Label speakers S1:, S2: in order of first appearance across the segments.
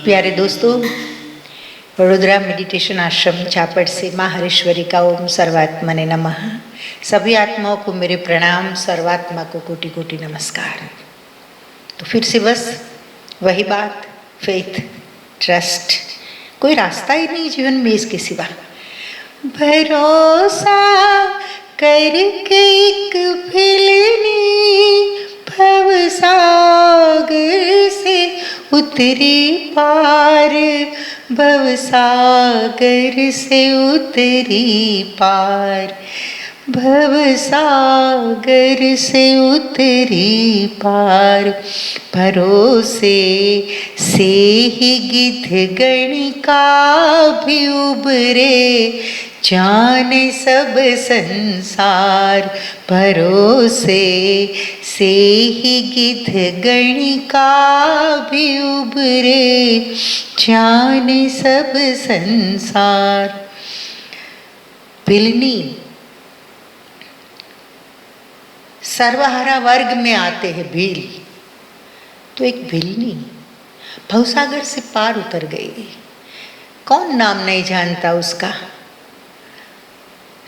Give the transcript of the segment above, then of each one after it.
S1: प्यारे दोस्तों, वडोदरा मेडिटेशन आश्रम चापड़ से माँ हरीश्वरी का ओम सर्वात्मने नमः। सभी आत्माओं को मेरे प्रणाम, सर्वात्मा को कोटि कोटि नमस्कार। तो फिर से बस वही बात, फेथ, ट्रस्ट, कोई रास्ता ही नहीं जीवन में इसके सिवा। भरोसा करके एक फिलनी भवसागर से उतरी पार, भवसागर से उतरी पार, भवसागर से उतरी पार। भरोसे से ही गिद्ध गणिका भी उबरे, जाने सब संसार। भरोसे से ही गिद्ध गणिका भी उबरे, जाने सब संसार। भिलनी सर्वहारा वर्ग में आते हैं भील। तो एक भिलनी भवसागर से पार उतर गई। कौन नाम नहीं जानता उसका?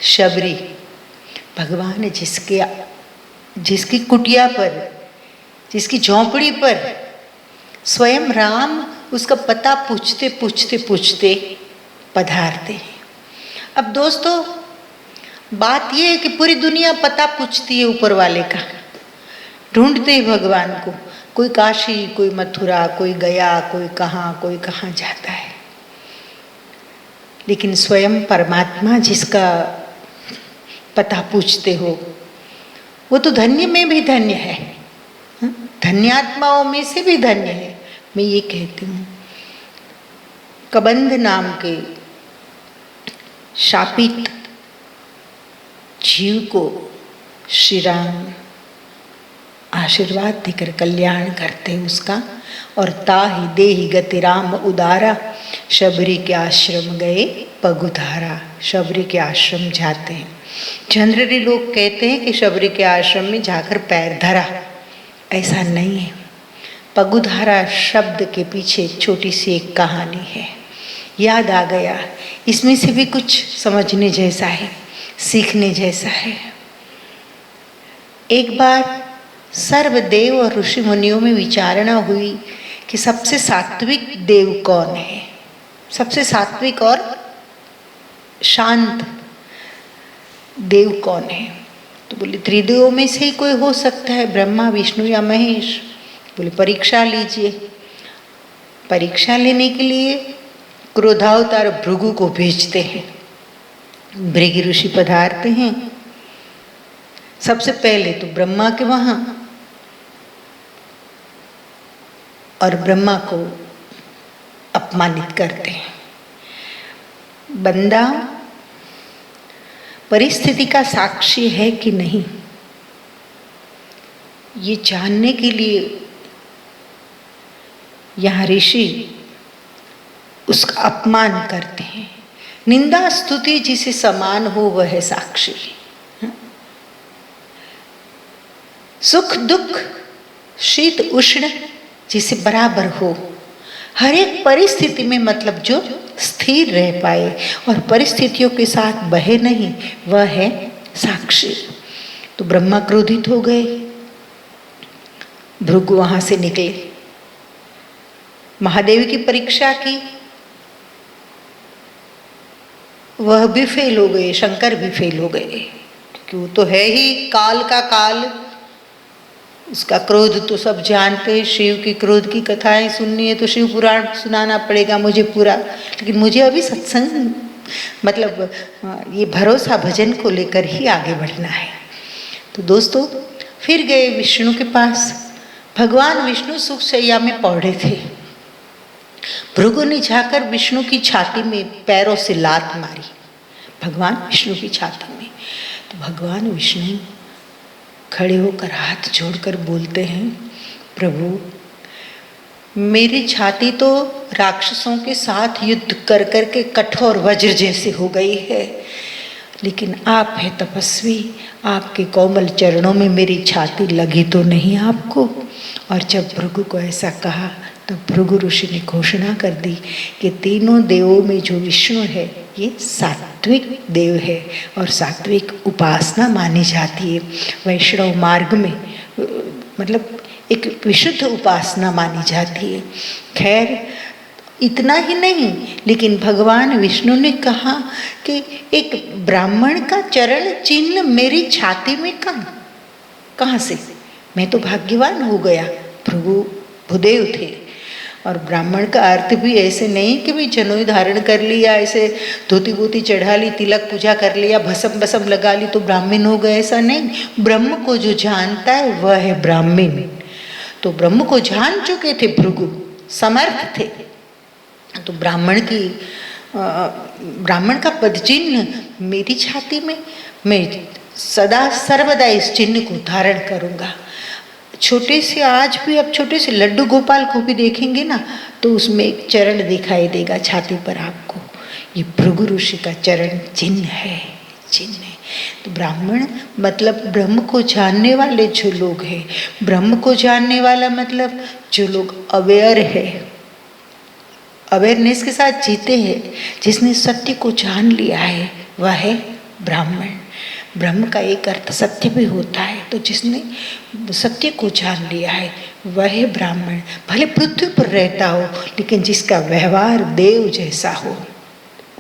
S1: शबरी। भगवान जिसकी कुटिया पर, जिसकी झोंपड़ी पर स्वयं राम उसका पता पूछते पूछते पूछते पधारते हैं। अब दोस्तों, बात यह है कि पूरी दुनिया पता पूछती है ऊपर वाले का, ढूंढते हैं भगवान को। कोई काशी, कोई मथुरा, कोई गया, कोई कहाँ जाता है। लेकिन स्वयं परमात्मा जिसका पता पूछते हो, वो तो धन्य में भी धन्य है, धन्यात्माओं में से भी धन्य है। मैं ये कहती हूँ, कबंध नाम के शापित जीव को श्री राम आशीर्वाद देकर कल्याण करते हैं उसका। और ताहि देहि गति राम उदारा, शबरी के आश्रम गए पगुधारा। शबरी के आश्रम जाते हैं। जनरली लोग कहते हैं कि शबरी के आश्रम में जाकर पैर धरा, ऐसा नहीं है। पगुधारा शब्द के पीछे छोटी सी एक कहानी है, याद आ गया। इसमें से भी कुछ समझने जैसा है, सीखने जैसा है। एक बार सर्वदेव और ऋषि मुनियों में विचारणा हुई कि सबसे सात्विक देव कौन है, सबसे सात्विक और शांत देव कौन है। तो बोले त्रिदेवों में से ही कोई हो सकता है, ब्रह्मा, विष्णु या महेश। बोले परीक्षा लीजिए। परीक्षा लेने के लिए क्रोधावतार भृगु को भेजते हैं। भृगु ऋषि पधारते हैं। सबसे पहले तो ब्रह्मा के वहाँ, और ब्रह्मा को अपमानित करते हैं। बंदा परिस्थिति का साक्षी है कि नहीं, ये जानने के लिए यहाँ ऋषि उसका अपमान करते हैं। निंदा स्तुति जिसे समान हो वह है साक्षी। सुख दुख शीत उष्ण जिसे बराबर हो, हर एक परिस्थिति में, मतलब जो स्थिर रह पाए और परिस्थितियों के साथ बहे नहीं, वह है साक्षी। तो ब्रह्मा क्रोधित हो गए। भृगु वहां से निकले, महादेव की परीक्षा की, वह भी फेल हो गए, शंकर भी फेल हो गए, क्योंकि वो तो है ही काल का काल। उसका क्रोध तो सब जानते हैं। शिव की क्रोध की कथाएं सुननी है तो शिव पुराण सुनाना पड़ेगा मुझे पूरा, लेकिन मुझे अभी सत्संग, मतलब ये भरोसा भजन को लेकर ही आगे बढ़ना है। तो दोस्तों, फिर गए विष्णु के पास। भगवान विष्णु सुख शैया में पौड़े थे। भृगु ने जाकर विष्णु की छाती में पैरों से लात मारी, भगवान विष्णु की छाती में। तो भगवान विष्णु खड़े होकर हाथ जोड़कर बोलते हैं, प्रभु मेरी छाती तो राक्षसों के साथ युद्ध कर कर के कठोर वज्र जैसे हो गई है, लेकिन आप है तपस्वी, आपके कोमल चरणों में मेरी छाती लगी तो नहीं आपको। और जब भृगु को ऐसा कहा तो भृगु ऋषि ने घोषणा कर दी कि तीनों देवों में जो विष्णु है ये सात्विक देव है और सात्विक उपासना मानी जाती है। वैष्णव मार्ग में मतलब एक विशुद्ध उपासना मानी जाती है। खैर इतना ही नहीं, लेकिन भगवान विष्णु ने कहा कि एक ब्राह्मण का चरण चिन्ह मेरी छाती में कहाँ से, मैं तो भाग्यवान हो गया। भृगु भूदेव थे और ब्राह्मण का अर्थ भी ऐसे नहीं कि भाई जनेऊ धारण कर लिया, ऐसे धोती बोती चढ़ा ली, तिलक पूजा कर लिया, भस्म भस्म लगा ली तो ब्राह्मण हो गए, ऐसा नहीं। ब्रह्म को जो जानता है वह है ब्राह्मण। तो ब्रह्म को जान चुके थे भृगु, समर्थ थे, तो ब्राह्मण का पद चिन्ह मेरी छाती में, मैं सदा सर्वदा इस चिन्ह को धारण करूँगा। छोटे से आज भी आप छोटे से लड्डू गोपाल को भी देखेंगे ना तो उसमें एक चरण दिखाई देगा छाती पर आपको, ये भृगु ऋषि का चरण चिन्ह है, चिन्ह है। तो ब्राह्मण मतलब ब्रह्म को जानने वाले जो लोग हैं, ब्रह्म को जानने वाला मतलब जो लोग अवेयर है, अवेयरनेस के साथ जीते हैं, जिसने सत्य को जान लिया है वह है ब्राह्मण। ब्रह्म का एक अर्थ सत्य भी होता है, तो जिसने सत्य को जान लिया है वह है ब्राह्मण। भले पृथ्वी पर रहता हो लेकिन जिसका व्यवहार देव जैसा हो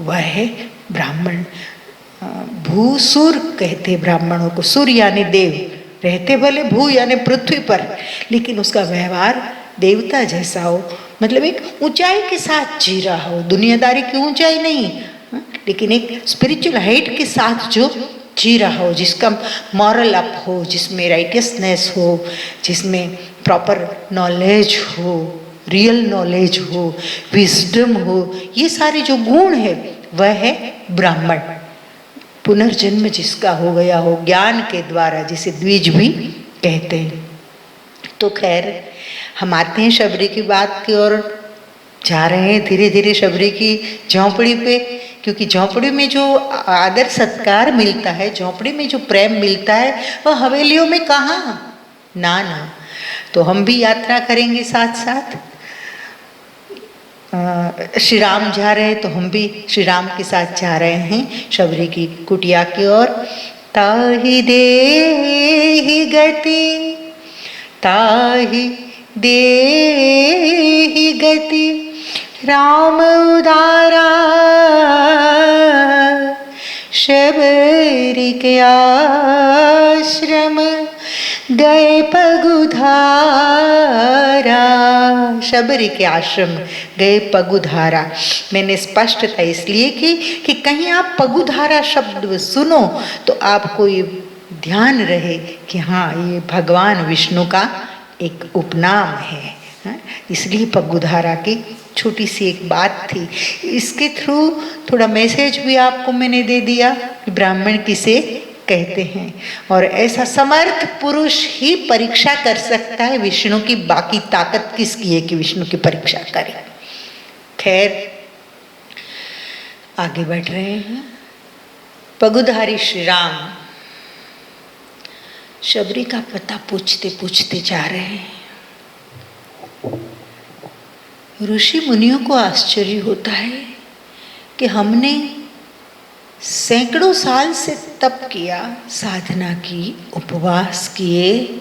S1: वह है ब्राह्मण। भूसुर कहते ब्राह्मणों को, सुर यानी देव, रहते भले भू यानी पृथ्वी पर, लेकिन उसका व्यवहार देवता जैसा हो, मतलब एक ऊंचाई के साथ जी रहा हो, दुनियादारी की ऊंचाई नहीं, लेकिन एक स्पिरिचुअल हाइट के साथ जो जी रहा हो, जिसका मॉरल अप हो, जिसमें राइटियसनेस हो, जिसमें प्रॉपर नॉलेज हो, रियल नॉलेज हो, विजडम हो, ये सारे जो गुण है वह है ब्राह्मण। पुनर्जन्म जिसका हो गया हो ज्ञान के द्वारा, जिसे द्विज भी कहते हैं। तो खैर हम आते हैं शबरी की बात की ओर, जा रहे हैं धीरे धीरे शबरी की झोंपड़ी पे, क्योंकि झोंपड़ी में जो आदर सत्कार मिलता है, झोंपड़ी में जो प्रेम मिलता है वह हवेलियों में कहाँ, ना। तो हम भी यात्रा करेंगे साथ साथ। श्री राम जा रहे हैं तो हम भी श्री राम के साथ जा रहे हैं शबरी की कुटिया की ओर। ताहि देहि गति, ताहि देहि गति, राम उदारा, शबरी के आश्रम गए पगुधारा। शबरी के आश्रम गए पगुधारा। मैंने स्पष्टता इसलिए की कि कहीं आप पगुधारा शब्द सुनो तो आपको ये ध्यान रहे कि हाँ ये भगवान विष्णु का एक उपनाम है, इसलिए पगुधारा की छोटी सी एक बात थी। इसके थ्रू थोड़ा मैसेज भी आपको मैंने दे दिया कि ब्राह्मण किसे कहते हैं, और ऐसा समर्थ पुरुष ही परीक्षा कर सकता है विष्णु की। बाकी ताकत किसकी है कि विष्णु की परीक्षा करे। खैर आगे बढ़ रहे हैं। पगुधारी श्री राम शबरी का पता पूछते पूछते जा रहे हैं। ऋषि मुनियों को आश्चर्य होता है कि हमने सैकड़ों साल से तप किया, साधना की, उपवास किए,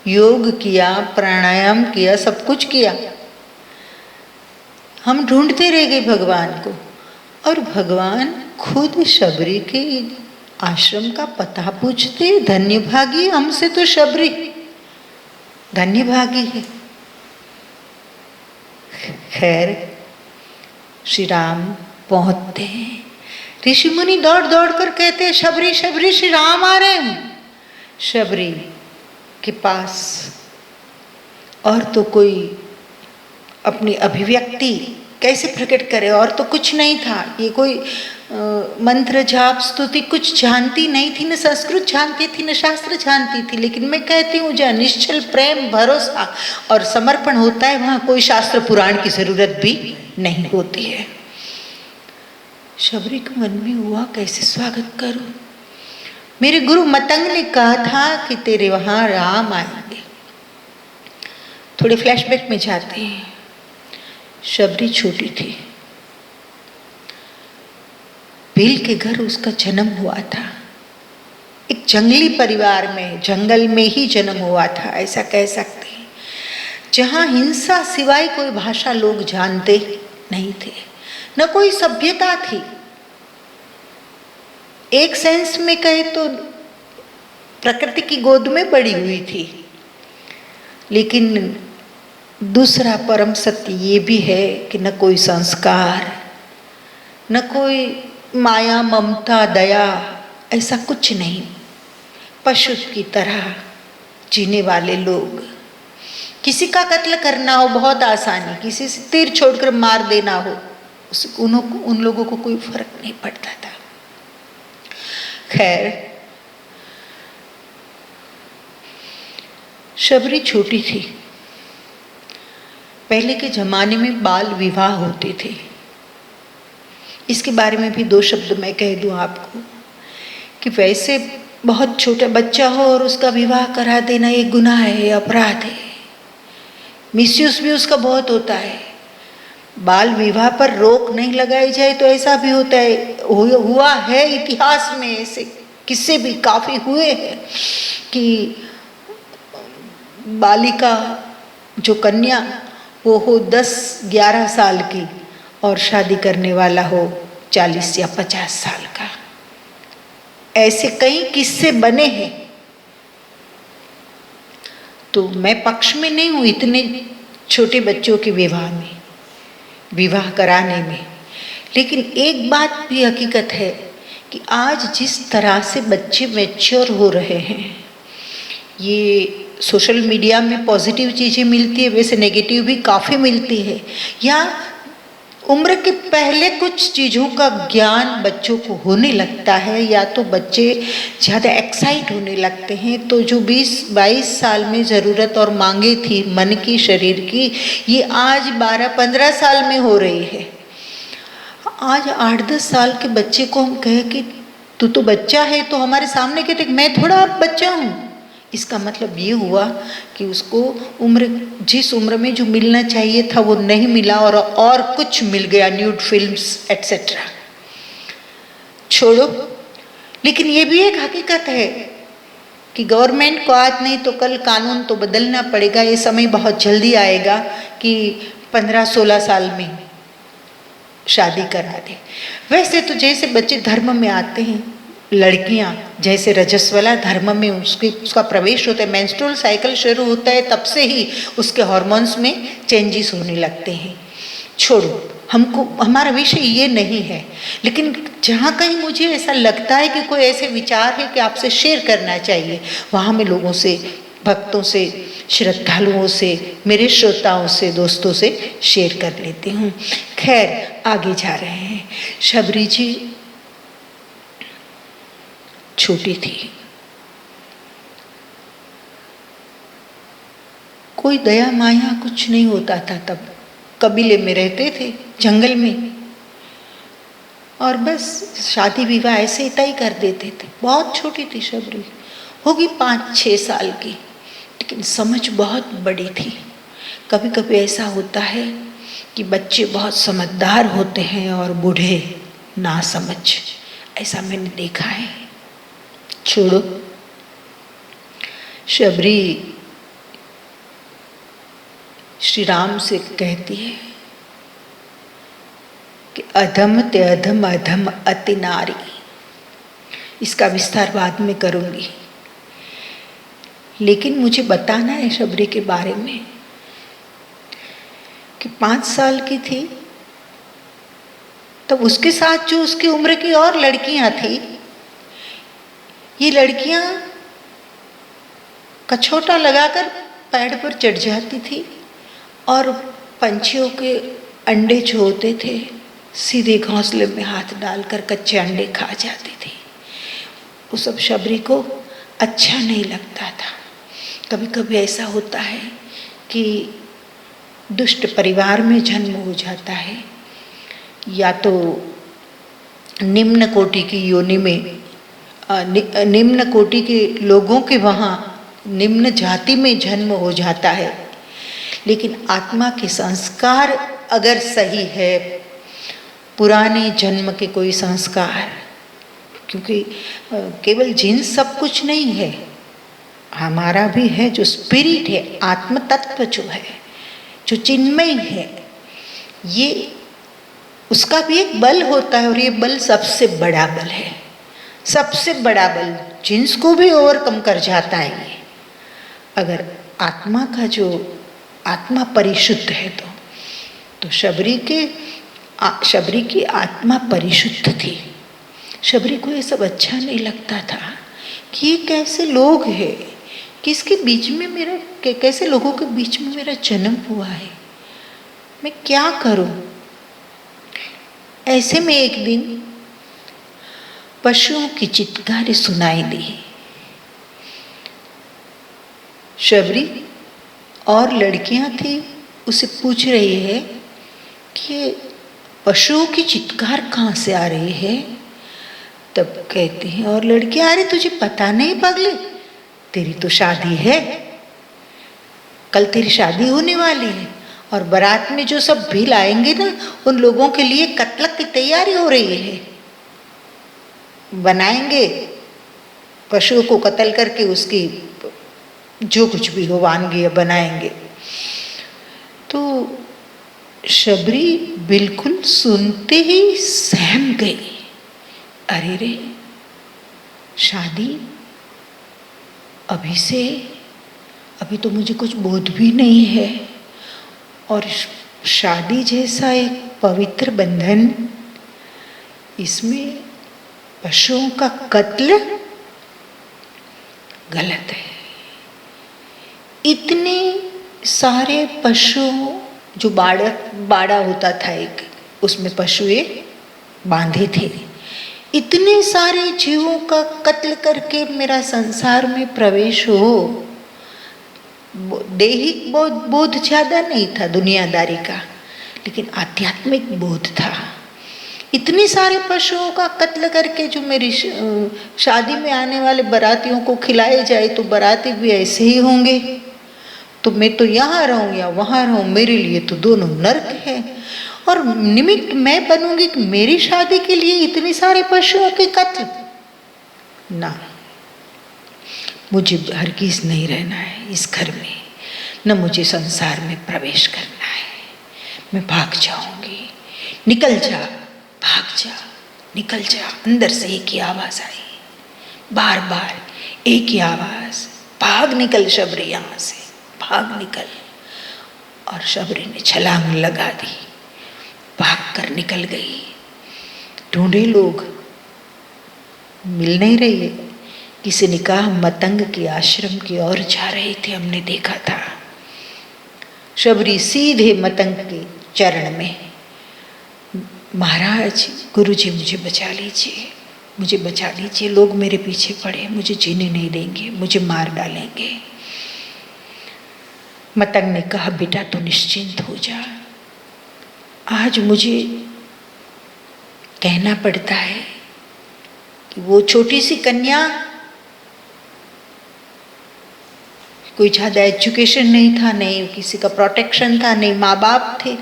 S1: योग किया, प्राणायाम किया, सब कुछ किया, हम ढूंढते रह गए भगवान को, और भगवान खुद शबरी के आश्रम का पता पूछते। धन्य भागी, हमसे तो शबरी धन्य भागी है। खैर श्री राम पहुंचते हैं। ऋषि मुनि दौड़ दौड़ कर कहते हैं शबरी शबरी श्री राम आ रहे हैं। शबरी के पास और तो कोई अपनी अभिव्यक्ति कैसे प्रकट करे, और तो कुछ नहीं था। ये कोई मंत्र जाप स्तुति कुछ जानती नहीं थी, न संस्कृत जानती थी, न शास्त्र जानती थी। लेकिन मैं कहती हूँ जहाँ निश्चल प्रेम भरोसा और समर्पण होता है वहाँ कोई शास्त्र पुराण की जरूरत भी नहीं होती है। शबरी के मन में हुआ कैसे स्वागत करूं। मेरे गुरु मतंग ने कहा था कि तेरे वहां राम आएंगे। थोड़े फ्लैशबैक में जाते हैं। शबरी छोटी थी, भील के घर उसका जन्म हुआ था। एक जंगली परिवार में, जंगल में ही जन्म हुआ था, ऐसा कह सकते हैं, जहां हिंसा सिवाय कोई भाषा लोग जानते नहीं थे, न कोई सभ्यता थी। एक सेंस में कहे तो प्रकृति की गोद में बड़ी हुई थी। लेकिन दूसरा परम सत्य ये भी है कि न कोई संस्कार, न कोई माया ममता दया, ऐसा कुछ नहीं। पशु की तरह जीने वाले लोग। किसी का कत्ल करना हो बहुत आसानी, किसी से तीर छोड़कर मार देना हो उन लोगों को कोई फर्क नहीं पड़ता था। खैर, शबरी छोटी थी। पहले के जमाने में बाल विवाह होते थे। इसके बारे में भी दो शब्द मैं कह दूं आपको कि वैसे बहुत छोटा बच्चा हो और उसका विवाह करा देना ये गुनाह है, अपराध है। मिसयूज भी उसका बहुत होता है। बाल विवाह पर रोक नहीं लगाई जाए तो ऐसा भी होता है, हुआ है इतिहास में, ऐसे किस्से भी काफी हुए हैं कि बालिका जो कन्या वो हो 10-11 साल की और शादी करने वाला हो 40 या 50 साल का। ऐसे कई किस्से बने हैं। तो मैं पक्ष में नहीं हूं इतने छोटे बच्चों के विवाह कराने में। लेकिन एक बात भी हकीकत है कि आज जिस तरह से बच्चे मैच्योर हो रहे हैं, ये सोशल मीडिया में पॉजिटिव चीज़ें मिलती है, वैसे नेगेटिव भी काफ़ी मिलती है। या उम्र के पहले कुछ चीज़ों का ज्ञान बच्चों को होने लगता है, या तो बच्चे ज़्यादा एक्साइट होने लगते हैं। तो जो 20-22 साल में ज़रूरत और मांगे थी मन की, शरीर की, ये आज 12-15 साल में हो रही है। आज 8-10 साल के बच्चे को हम कहें कि तू तो बच्चा है, तो हमारे सामने कहते मैं थोड़ा अब बच्चा हूँ। इसका मतलब ये हुआ कि उसको जिस उम्र में जो मिलना चाहिए था वो नहीं मिला और कुछ मिल गया, न्यूड फिल्म्स एटसेट्रा। छोड़ो, लेकिन ये भी एक हकीकत है कि गवर्नमेंट को आज नहीं तो कल कानून तो बदलना पड़ेगा। ये समय बहुत जल्दी आएगा कि 15-16 साल में शादी करा दे। वैसे तो जैसे बच्चे धर्म में आते हैं, लड़कियां जैसे रजस्वला धर्म में उसका प्रवेश होता है, मेंस्ट्रुअल साइकिल शुरू होता है, तब से ही उसके हार्मोन्स में चेंजेस होने लगते हैं। छोड़ो, हमारा विषय ये नहीं है। लेकिन जहाँ कहीं मुझे ऐसा लगता है कि कोई ऐसे विचार है कि आपसे शेयर करना चाहिए, वहाँ मैं लोगों से, भक्तों से, श्रद्धालुओं से, मेरे श्रोताओं से, दोस्तों से शेयर कर लेती हूँ। खैर, आगे जा रहे हैं। शबरी जी छोटी थी। कोई दया माया कुछ नहीं होता था तब। कबीले में रहते थे, जंगल में, और बस शादी विवाह ऐसे ही तय कर देते थे। बहुत छोटी थी शबरी, होगी 5-6 साल की, लेकिन समझ बहुत बड़ी थी। कभी कभी ऐसा होता है कि बच्चे बहुत समझदार होते हैं और बूढ़े ना समझ, ऐसा मैंने देखा है। छोड़ो, शबरी श्री राम से कहती है कि अधम ते अधम अधम अति नारी। इसका विस्तार बाद में करूंगी, लेकिन मुझे बताना है शबरी के बारे में कि 5 साल की थी तब उसके साथ जो उसकी उम्र की और लड़कियां थी, ये लड़कियां कछोटा लगाकर पेड़ पर चढ़ जाती थी और पंछियों के अंडे जो होते थे सीधे घोंसले में हाथ डालकर कच्चे अंडे खा जाती थी। वो सब शबरी को अच्छा नहीं लगता था। कभी कभी ऐसा होता है कि दुष्ट परिवार में जन्म हो जाता है, या तो निम्न कोटि की योनि में, निम्न कोटि के लोगों के वहाँ निम्न जाति में जन्म हो जाता है, लेकिन आत्मा के संस्कार अगर सही है, पुराने जन्म के कोई संस्कार, क्योंकि केवल जीन्स सब कुछ नहीं है, हमारा भी है जो स्पिरिट है, आत्म तत्व जो है, जो चिन्मय है, ये उसका भी एक बल होता है, और ये बल सबसे बड़ा बल है, सबसे बड़ा बल, जीन्स को भी ओवरकम कर जाता है ये। अगर आत्मा का जो आत्मा परिशुद्ध है तो शबरी की आत्मा परिशुद्ध थी। शबरी को ये सब अच्छा नहीं लगता था कि ये कैसे लोग हैं, किसके बीच में मेरा, कैसे लोगों के बीच में मेरा जन्म हुआ है, मैं क्या करूं। ऐसे में एक दिन पशुओं की चित्कारी सुनाई दी। शबरी और लड़कियां थी, उसे पूछ रही है कि पशुओं की चित्कार कहाँ से आ रही है। तब कहती हैं और लड़कियां, अरे तुझे पता नहीं पगली, तेरी तो शादी है, कल तेरी शादी होने वाली है, और बारात में जो सब भी लाएंगे ना, उन लोगों के लिए कत्ल की तैयारी हो रही है, बनाएंगे पशुओं को कत्ल करके उसकी जो कुछ भी हो वानगी बनाएंगे। तो शबरी बिल्कुल सुनते ही सहम गई। अरे रे, शादी अभी तो मुझे कुछ बोध भी नहीं है, और शादी जैसा एक पवित्र बंधन, इसमें पशुओं का कत्ल गलत है। इतने सारे पशुओं, जो बाड़ा होता था एक, उसमें पशुए बांधे थे, इतने सारे जीवों का कत्ल करके मेरा संसार में प्रवेश हो। दैहिक बोध ज़्यादा नहीं था दुनियादारी का, लेकिन आध्यात्मिक बोध था। इतने सारे पशुओं का कत्ल करके जो मेरी शादी में आने वाले बारातियों को खिलाए जाए, तो बाराती भी ऐसे ही होंगे, तो मैं तो यहाँ रहूँ या वहाँ रहूँ, मेरे लिए तो दोनों नर्क है। और निमित्त मैं बनूंगी कि मेरी शादी के लिए इतने सारे पशुओं के कत्ल। ना, मुझे हरगिज़ नहीं रहना है इस घर में, न मुझे संसार में प्रवेश करना है। मैं भाग जाऊंगी। निकल जा, भाग जा, निकल जा। अंदर से एक ही आवाज़ आई, बार बार एक ही आवाज़, भाग निकल शबरी, यहाँ से भाग निकल। और शबरी ने छलांग लगा दी, भाग कर निकल गई। ढूंढे लोग, मिल नहीं रही। किसी ने कहा मतंग के आश्रम की ओर जा रहे थे, हमने देखा था। शबरी सीधे मतंग के चरण में, महाराज, गुरुजी मुझे बचा लीजिए, मुझे बचा लीजिए, लोग मेरे पीछे पड़े, मुझे जीने नहीं देंगे, मुझे मार डालेंगे। मतंग ने कहा बेटा तू निश्चिंत हो जा, आज मुझे कहना पड़ता है कि वो छोटी सी कन्या, कोई ज़्यादा एजुकेशन नहीं था, नहीं किसी का प्रोटेक्शन था, नहीं माँ बाप थे,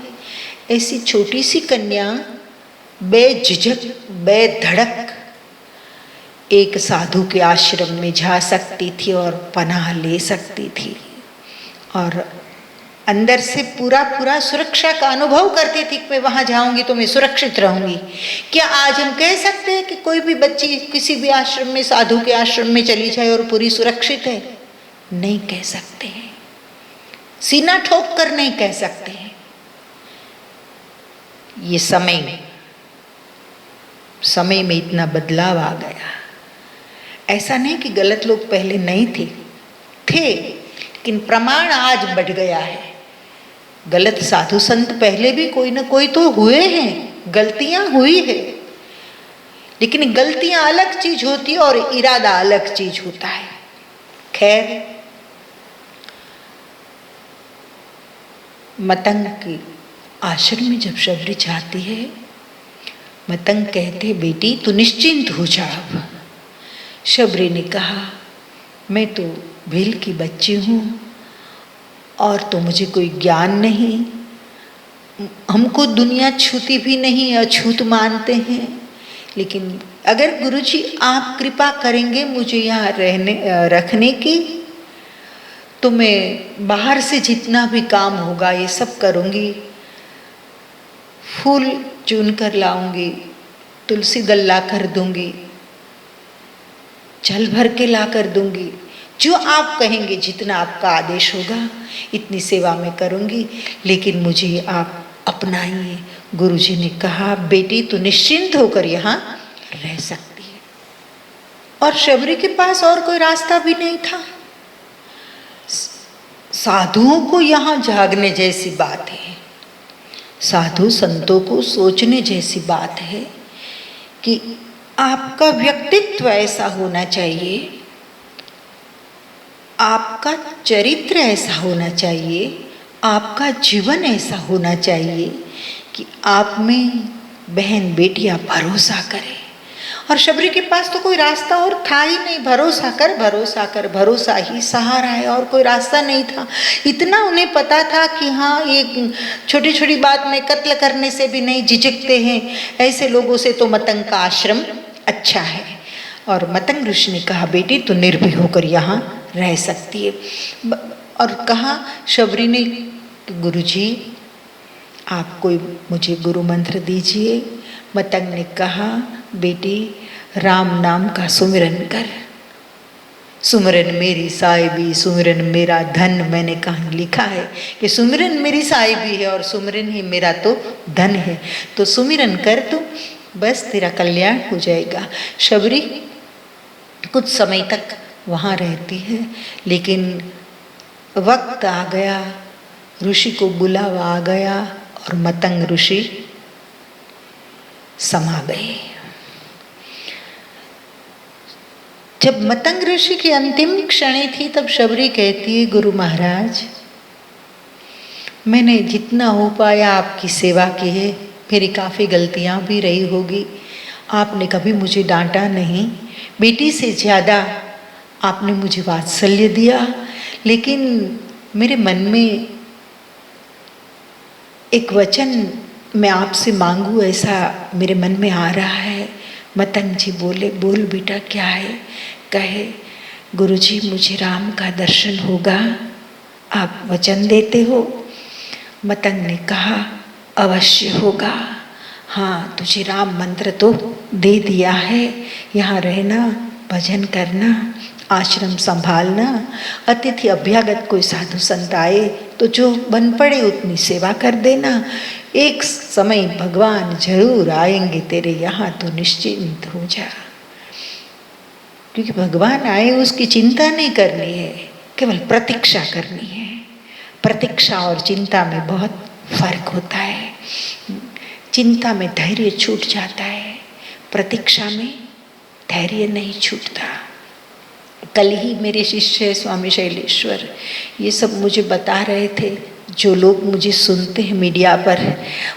S1: ऐसी छोटी सी कन्या बेझिझक बेधड़क एक साधु के आश्रम में जा सकती थी और पनाह ले सकती थी, और अंदर से पूरा सुरक्षा का अनुभव करती थी कि मैं वहाँ जाऊँगी तो मैं सुरक्षित रहूँगी। क्या आज हम कह सकते हैं कि कोई भी बच्ची किसी भी आश्रम में, साधु के आश्रम में चली जाए और पूरी सुरक्षित है? नहीं कह सकते हैं, सीना ठोक कर नहीं कह सकते हैं। ये समय में इतना बदलाव आ गया। ऐसा नहीं कि गलत लोग पहले नहीं थे, लेकिन प्रमाण आज बढ़ गया है। गलत साधु संत पहले भी कोई ना कोई तो हुए हैं, गलतियां हुई है, लेकिन गलतियां अलग चीज होती है और इरादा अलग चीज होता है। खैर, मतंग की आश्रम में जब शबरी जाती है, मतंग कहते, बेटी तू निश्चिंत हो जा। शबरी ने कहा, मैं तो भील की बच्ची हूँ और तो मुझे कोई ज्ञान नहीं, हमको दुनिया छूती भी नहीं, अछूत मानते हैं, लेकिन अगर गुरुजी आप कृपा करेंगे मुझे यहाँ रखने की, तो मैं बाहर से जितना भी काम होगा ये सब करूँगी। फूल चुन कर लाऊंगी, तुलसी दल ला कर दूंगी, जल भर के ला कर दूंगी, जो आप कहेंगे, जितना आपका आदेश होगा इतनी सेवा मैं करूंगी, लेकिन मुझे आप अपनाइए। गुरुजी ने कहा, बेटी तू निश्चिंत होकर यहाँ रह सकती है। और शबरी के पास और कोई रास्ता भी नहीं था। साधुओं को यहाँ जागने जैसी बात है, साधु संतों को सोचने जैसी बात है कि आपका व्यक्तित्व ऐसा होना चाहिए, आपका चरित्र ऐसा होना चाहिए, आपका जीवन ऐसा होना चाहिए कि आप में बहन बेटियां भरोसा करें। और शबरी के पास तो कोई रास्ता और था ही नहीं, भरोसा कर भरोसा कर, भरोसा ही सहारा है, और कोई रास्ता नहीं था। इतना उन्हें पता था कि हाँ, ये छोटी छोटी बात में कत्ल करने से भी नहीं झिझकते हैं, ऐसे लोगों से तो मतंग का आश्रम अच्छा है। और मतंग ऋषि ने कहा, बेटी तू निर्भय होकर यहाँ रह सकती है। और कहा शबरी ने, गुरुजी आप कोई मुझे गुरु मंत्र दीजिए। मतंग ने कहा, बेटी राम नाम का सुमिरन कर, सुमिरन मेरी साहिबी, सुमिरन मेरा धन। मैंने कहा लिखा है कि सुमिरन मेरी साहिबी है और सुमिरन ही मेरा तो धन है, तो सुमिरन कर तू, बस तेरा कल्याण हो जाएगा। शबरी कुछ समय तक वहाँ रहती है, लेकिन वक्त आ गया, ऋषि को बुलावा आ गया और मतंग ऋषि समा गए। जब मतंग ऋषि की अंतिम क्षणी थी, तब शबरी कहती है, गुरु महाराज मैंने जितना हो पाया आपकी सेवा की है, मेरी काफ़ी गलतियां भी रही होगी, आपने कभी मुझे डांटा नहीं, बेटी से ज़्यादा आपने मुझे वात्सल्य दिया, लेकिन मेरे मन में एक वचन मैं आपसे मांगूं, ऐसा मेरे मन में आ रहा है। मतंग जी बोले, बोल बेटा क्या है? कहे, गुरुजी मुझे राम का दर्शन होगा, आप वचन देते हो? मतंग ने कहा, अवश्य होगा। हाँ, तुझे राम मंत्र तो दे दिया है, यहाँ रहना, भजन करना, आश्रम संभालना, अतिथि अभ्यागत कोई साधु संत आए तो जो बन पड़े उतनी सेवा कर देना, एक समय भगवान जरूर आएंगे तेरे यहाँ, तो निश्चिंत हो जा। क्योंकि भगवान आए उसकी चिंता नहीं करनी है, केवल प्रतीक्षा करनी है। प्रतीक्षा और चिंता में बहुत फर्क होता है। चिंता में धैर्य छूट जाता है, प्रतीक्षा में धैर्य नहीं छूटता। कल ही मेरे शिष्य स्वामी शैलेश्वर ये सब मुझे बता रहे थे, जो लोग मुझे सुनते हैं मीडिया पर,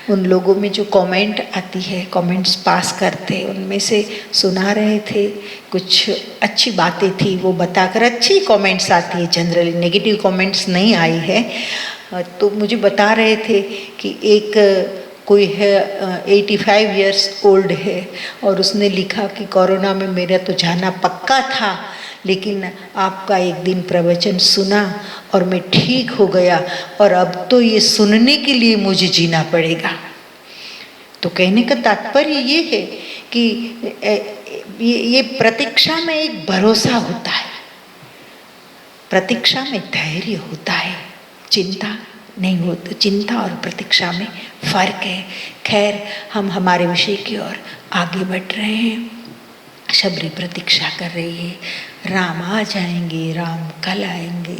S1: उन लोगों में जो कमेंट आती है, कमेंट्स पास करते हैं, उनमें से सुना रहे थे, कुछ अच्छी बातें थी वो बताकर, अच्छी कमेंट्स आती है, जनरली नेगेटिव कमेंट्स नहीं आई है। तो मुझे बता रहे थे कि एक कोई है 85 इयर्स ओल्ड है और उसने लिखा कि कोरोना में मेरा तो जाना पक्का था, लेकिन आपका एक दिन प्रवचन सुना और मैं ठीक हो गया, और अब तो ये सुनने के लिए मुझे जीना पड़ेगा। तो कहने का तात्पर्य ये है कि ये प्रतीक्षा में एक भरोसा होता है, प्रतीक्षा में धैर्य होता है, चिंता नहीं होती। चिंता और प्रतीक्षा में फर्क है। खैर, हम हमारे विषय की ओर आगे बढ़ रहे हैं। शबरी प्रतीक्षा कर रही है, राम आ जाएंगे, राम कल आएंगे।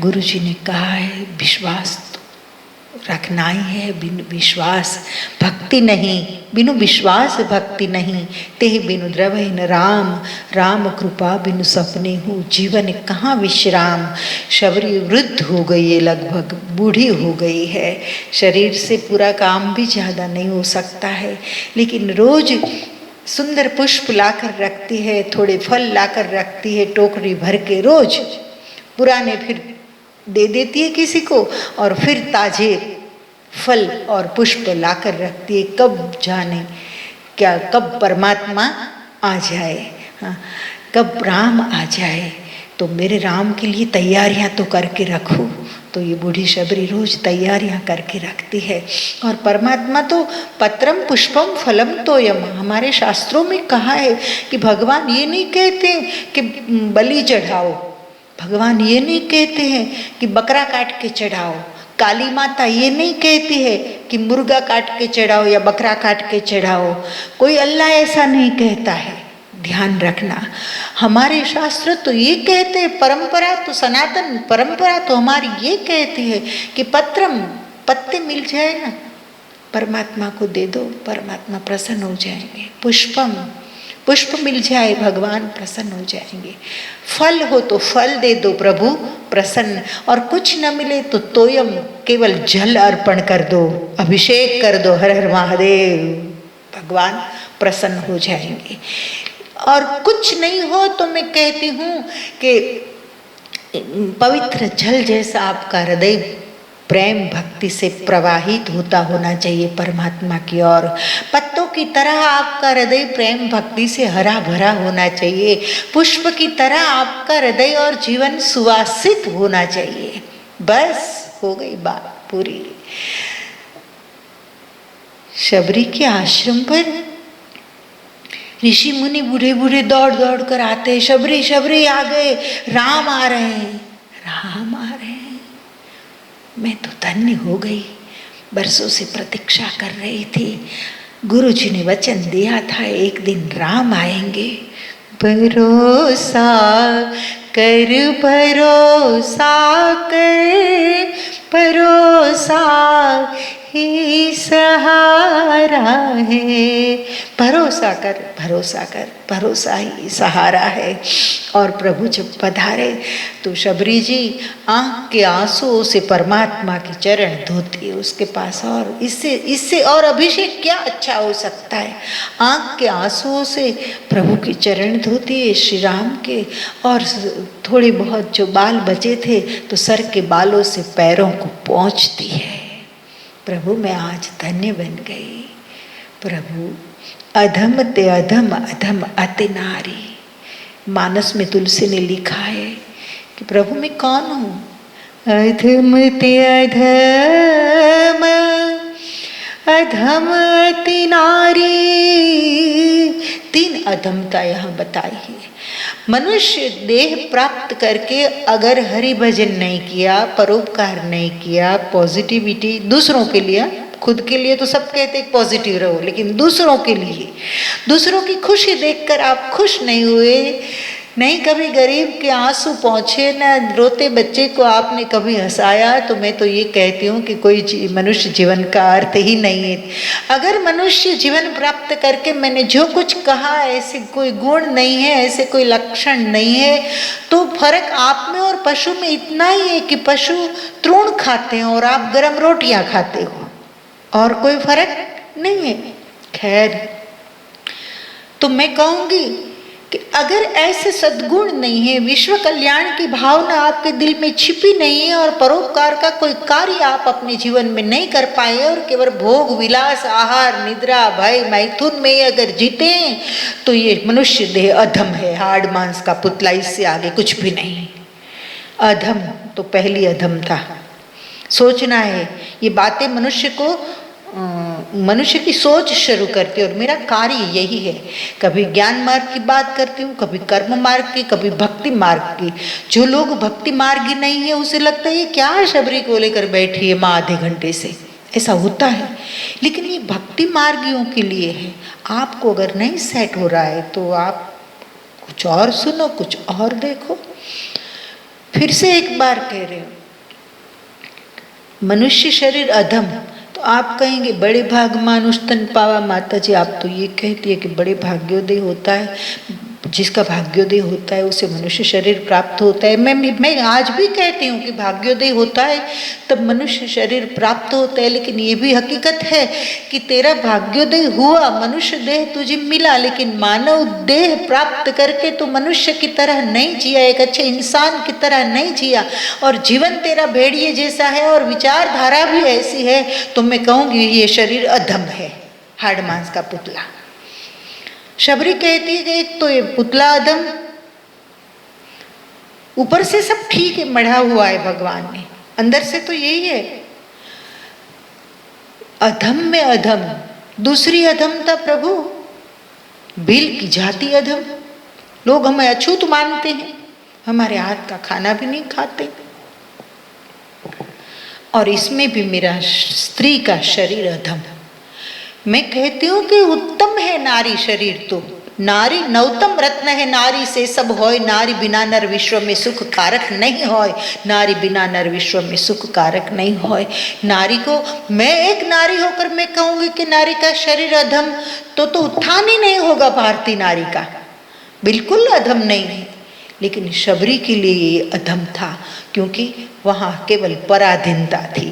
S1: गुरुजी ने कहा है, विश्वास तो रखना ही है। बिनु विश्वास भक्ति नहीं, बिनु विश्वास भक्ति नहीं। तेह बिनु द्रवहीन राम, राम कृपा बिनु सपने हूँ, जीवन कहाँ विश्राम। शबरी वृद्ध हो गई है, लगभग बूढ़ी हो गई है, शरीर से पूरा काम भी ज़्यादा नहीं हो सकता है, लेकिन रोज सुंदर पुष्प लाकर रखती है, थोड़े फल लाकर रखती है, टोकरी भर के रोज पुराने फिर दे देती है किसी को, और फिर ताजे फल और पुष्प लाकर रखती है। कब जाने क्या, कब परमात्मा आ जाए, हाँ, कब राम आ जाए, तो मेरे राम के लिए तैयारियां तो करके रखो। तो ये बूढ़ी शबरी रोज तैयारियां करके रखती है। और परमात्मा तो पत्रम पुष्पम फलम तोयम, हमारे शास्त्रों में कहा है कि भगवान ये नहीं कहते कि बलि चढ़ाओ, भगवान ये नहीं कहते हैं कि बकरा काट के चढ़ाओ, काली माता ये नहीं कहती है कि मुर्गा काट के चढ़ाओ या बकरा काट के चढ़ाओ, कोई अल्लाह ऐसा नहीं कहता है। ध्यान रखना, हमारे शास्त्र तो ये कहते हैं, परंपरा तो सनातन परंपरा तो हमारी ये कहती है कि पत्रम, पत्ते मिल जाए ना, परमात्मा को दे दो, परमात्मा प्रसन्न हो जाएंगे। पुष्पम, पुष्प मिल जाए, भगवान प्रसन्न हो जाएंगे। फल हो तो फल दे दो, प्रभु प्रसन्न। और कुछ न मिले तो तोयम, केवल जल अर्पण कर दो, अभिषेक कर दो, हर हर महादेव, भगवान प्रसन्न हो जाएंगे। और कुछ नहीं हो तो मैं कहती हूँ कि पवित्र जल जैसा आपका हृदय प्रेम भक्ति से प्रवाहित होता होना चाहिए परमात्मा की ओर। पत्तों की तरह आपका हृदय प्रेम भक्ति से हरा भरा होना चाहिए। पुष्प की तरह आपका हृदय और जीवन सुवासित होना चाहिए। बस हो गई बात पूरी। शबरी के आश्रम पर ऋषि मुनि बूढ़े बूढ़े दौड़ दौड़ कर आते हैं, शबरी शबरी आ गए, राम आ रहे हैं, राम आ रहे हैं। मैं तो धन्य हो गई, बरसों से प्रतीक्षा कर रही थी। गुरु जी ने वचन दिया था एक दिन राम आएंगे। भरोसा कर, भरोसा कर, भरोसा ही सहारा है। भरोसा कर, भरोसा कर, भरोसा ही सहारा है। और प्रभु जब पधारे तो शबरी जी आँख के आंसुओं से परमात्मा के चरण धोती है उसके पास। और इससे और अभिषेक क्या अच्छा हो सकता है। आँख के आंसुओं से प्रभु के चरण धोती है श्री राम के। और थोड़े बहुत जो बाल बचे थे तो सर के बालों से पैरों को पोंछती है। प्रभु मैं आज धन्य बन गई। प्रभु अधम ते अधम, अधम अति नारी। मानस में तुलसी ने लिखा है कि प्रभु मैं कौन हूँ। अधम ते अधम, अधम अति नारी। तीन अधमता यहाँ बताई है। मनुष्य देह प्राप्त करके अगर हरि भजन नहीं किया, परोपकार नहीं किया, पॉजिटिविटी दूसरों के लिए, खुद के लिए तो सब कहते हैं पॉजिटिव रहो, लेकिन दूसरों के लिए, दूसरों की खुशी देखकर आप खुश नहीं हुए, नहीं कभी गरीब के आंसू पहुँचे, न रोते बच्चे को आपने कभी हंसाया, तो मैं तो ये कहती हूँ कि कोई मनुष्य जीवन का अर्थ ही नहीं है। अगर मनुष्य जीवन प्राप्त करके मैंने जो कुछ कहा ऐसे कोई गुण नहीं है, ऐसे कोई लक्षण नहीं है, तो फर्क आप में और पशु में इतना ही है कि पशु तृण खाते हैं और आप गरम रोटियां खाते हो, और कोई फर्क नहीं है। खैर, तो मैं कहूँगी कि अगर ऐसे सद्गुण नहीं है, विश्व कल्याण की भावना आपके दिल में छिपी नहीं है, और परोपकार का कोई कार्य आप अपने जीवन में नहीं कर पाए, और केवल भोग विलास, आहार, निद्रा, भय, मैथुन में अगर जीते, तो ये मनुष्य देह अधम है, हाड़ मांस का पुतला, इससे आगे कुछ भी नहीं। अधम तो पहली अधम था। सोचना है, ये बातें मनुष्य को मनुष्य की सोच शुरू करती है। और मेरा कार्य यही है, कभी ज्ञान मार्ग की बात करती हूँ, कभी कर्म मार्ग की, कभी भक्ति मार्ग की। जो लोग भक्ति मार्गी नहीं है उसे लगता है ये क्या शबरी को लेकर बैठी है माँ आधे घंटे से, ऐसा होता है। लेकिन ये भक्ति मार्गियों के लिए है। आपको अगर नहीं सेट हो रहा है तो आप कुछ और सुनो, कुछ और देखो। फिर से एक बार कह रहे हो, मनुष्य शरीर अधम। तो आप कहेंगे बड़े भाग मानुष तन पावा। माता जी आप तो ये कहती है कि बड़े भाग्योदय होता है, जिसका भाग्योदय होता है उसे मनुष्य शरीर प्राप्त होता है। मैं आज भी कहती हूँ कि भाग्योदय होता है तब मनुष्य शरीर प्राप्त होता है, लेकिन ये भी हकीकत है कि तेरा भाग्योदय हुआ, मनुष्य देह तुझे मिला, लेकिन मानव देह प्राप्त करके तो मनुष्य की तरह नहीं जिया, एक अच्छे इंसान की तरह नहीं जिया, और जीवन तेरा भेड़िए जैसा है और विचारधारा भी ऐसी है, तो मैं कहूँगी ये शरीर अधम है, हाड़ मांस का पुतला। शबरी कहती है कि एक तो ये पुतला अधम, ऊपर से सब ठीक है, मढ़ा हुआ है भगवान ने, अंदर से तो यही है अधम में अधम। दूसरी अधमता प्रभु, भील की जाति अधम। लोग हमें अछूत मानते हैं, हमारे हाथ का खाना भी नहीं खाते, और इसमें भी मेरा स्त्री का शरीर अधम। मैं कहती हूँ कि उत्तम है नारी शरीर, तो नारी नवतम रत्न है, नारी से सब होय, नारी बिना नर विश्व में सुख कारक नहीं होय, नारी बिना नर विश्व में सुख कारक नहीं होय। नारी को, मैं एक नारी होकर मैं कहूँगी कि नारी का शरीर अधम, तो उत्थान ही नहीं होगा भारतीय नारी का, बिल्कुल अधम नहीं है। लेकिन शबरी के लिए ये अधम था, क्योंकि वहाँ केवल पराधीनता थी,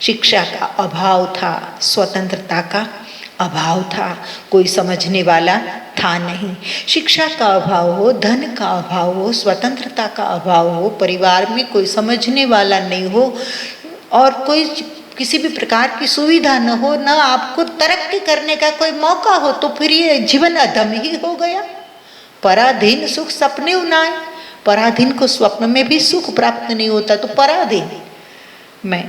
S1: शिक्षा का अभाव था, स्वतंत्रता का अभाव था, कोई समझने वाला था नहीं। शिक्षा का अभाव हो, धन का अभाव हो, स्वतंत्रता का अभाव हो, परिवार में कोई समझने वाला नहीं हो, और कोई किसी भी प्रकार की सुविधा न हो, न आपको तरक्की करने का कोई मौका हो, तो फिर ये जीवन अधम ही हो गया। पराधीन सुख सपने उनाए, पराधीन को स्वप्न में भी सुख प्राप्त नहीं होता, तो पराधीन मैं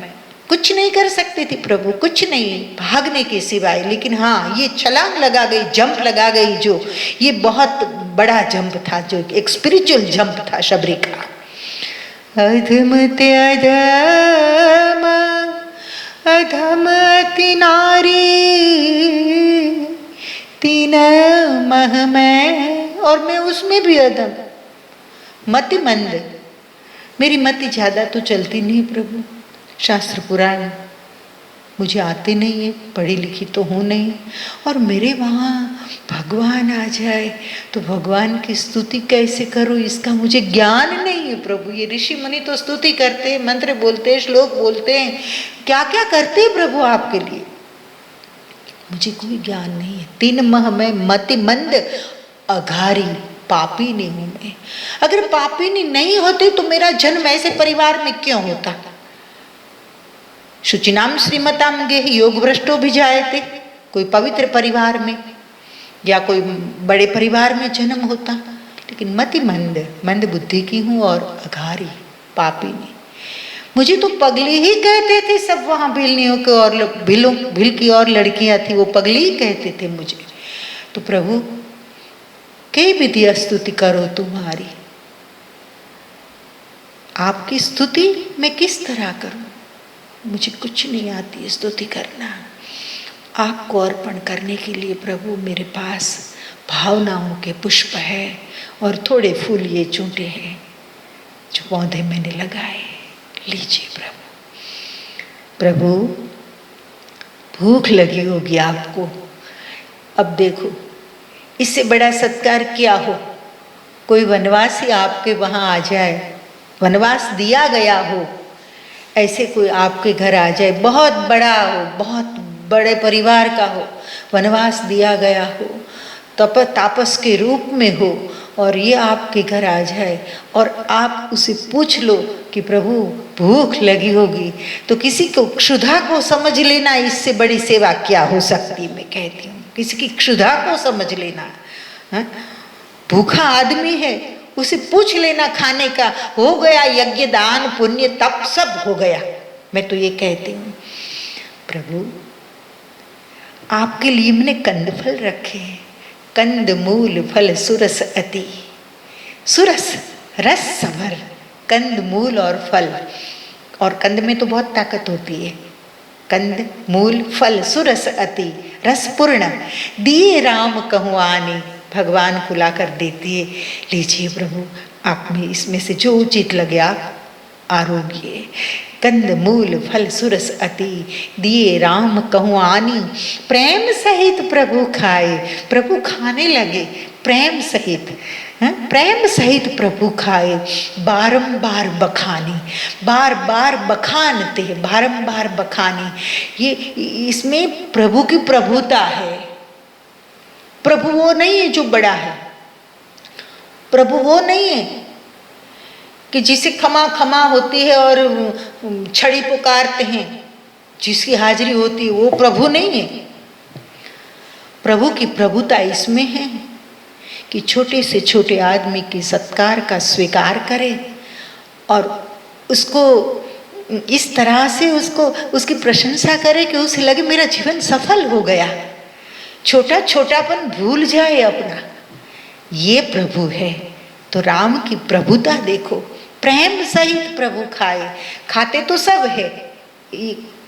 S1: कुछ नहीं कर सकती थी प्रभु, कुछ नहीं भागने के सिवाय। लेकिन हाँ, ये छलांग लगा गई, जंप लगा गई, जो ये बहुत बड़ा जंप था, जो एक स्पिरिचुअल जंप था शबरी का। अधम ते अधम, अधम अति नारी, तीन मह में, और मैं उसमें भी अधम, मति मंद, मेरी मति ज्यादा तो चलती नहीं प्रभु, शास्त्र पुराण मुझे आते नहीं है, पढ़ी लिखी तो हूँ नहीं, और मेरे वहाँ भगवान आ जाए तो भगवान की स्तुति कैसे करूँ, इसका मुझे ज्ञान नहीं है प्रभु। ये ऋषि मुनि तो स्तुति करते हैं, मंत्र बोलते हैं, श्लोक बोलते हैं, क्या क्या करते हैं प्रभु आपके लिए, मुझे कोई ज्ञान नहीं है। तीन मह में मति मंद अघारी, पापी नहीं हूँ मैं। अगर पापी नहीं होती तो मेरा जन्म ऐसे परिवार में क्यों होता। शुचिनाम श्रीमताम गेह योग भ्रष्टो भी जाए थे, कोई पवित्र परिवार में या कोई बड़े परिवार में जन्म होता, लेकिन मति मंद, मंद बुद्धि की हूँ और अघारी, पापी नहीं। मुझे तो पगली ही कहते थे सब, वहाँ भिलनियों के और भिल की और लड़कियां थी, वो पगली ही कहते थे मुझे। तो प्रभु कई विधि स्तुति करो तुम्हारी, आपकी स्तुति मैं किस तरह करूं, मुझे कुछ नहीं आती स्तुति करना। आपको अर्पण करने के लिए प्रभु मेरे पास भावनाओं के पुष्प है और थोड़े फूल ये चूंटे हैं जो पौधे मैंने लगाए, लीजिए प्रभु। प्रभु भूख लगी होगी आपको, अब देखो इससे बड़ा सत्कार क्या हो, कोई वनवासी आपके वहाँ आ जाए, वनवास दिया गया हो, ऐसे कोई आपके घर आ जाए, बहुत बड़ा हो, बहुत बड़े परिवार का हो, वनवास दिया गया हो, तापस के रूप में हो, और ये आपके घर आ जाए और आप उसे पूछ लो कि प्रभु भूख लगी होगी, तो किसी को क्षुधा को समझ लेना, इससे बड़ी सेवा क्या हो सकती है। मैं कहती हूँ किसी की क्षुधा को समझ लेना, हा? भूखा आदमी है उसे पूछ लेना खाने का, हो गया यज्ञ दान पुण्य तप सब हो गया। मैं तो ये कहती हूँ प्रभु आपके लिए मैंने कंद फल रखे हैं, कंद मूल फल सुरस अति, सुरस रस समर, कंद मूल और फल, और कंद में तो बहुत ताकत होती है, कंद मूल फल सुरस अति रसपूर्ण, दिए राम कहूँ आने, भगवान को ला कर देती है। लीजिए प्रभु आप में इसमें से जो उचित लगे आप आरोग्य कंद मूल फल सुरस अति, दिए राम कहूँ आनी, प्रेम सहित प्रभु खाए। प्रभु खाने लगे प्रेम सहित, प्रेम सहित प्रभु खाए। बारंबार बखानी, बार बार बखानते, बारंबार बखानी। ये इसमें प्रभु की प्रभुता है। प्रभु वो नहीं है जो बड़ा है, प्रभु वो नहीं है कि जिसे खमा खमा होती है और छड़ी पुकारते हैं, जिसकी हाजिरी होती है वो प्रभु नहीं है। प्रभु की प्रभुता इसमें है कि छोटे से छोटे आदमी के सत्कार का स्वीकार करे और उसको इस तरह से उसकी प्रशंसा करे कि उसे लगे मेरा जीवन सफल हो गया, छोटा छोटापन भूल जाए अपना। ये प्रभु है। तो राम की प्रभुता देखो, प्रेम सहित प्रभु खाए। खाते तो सब है,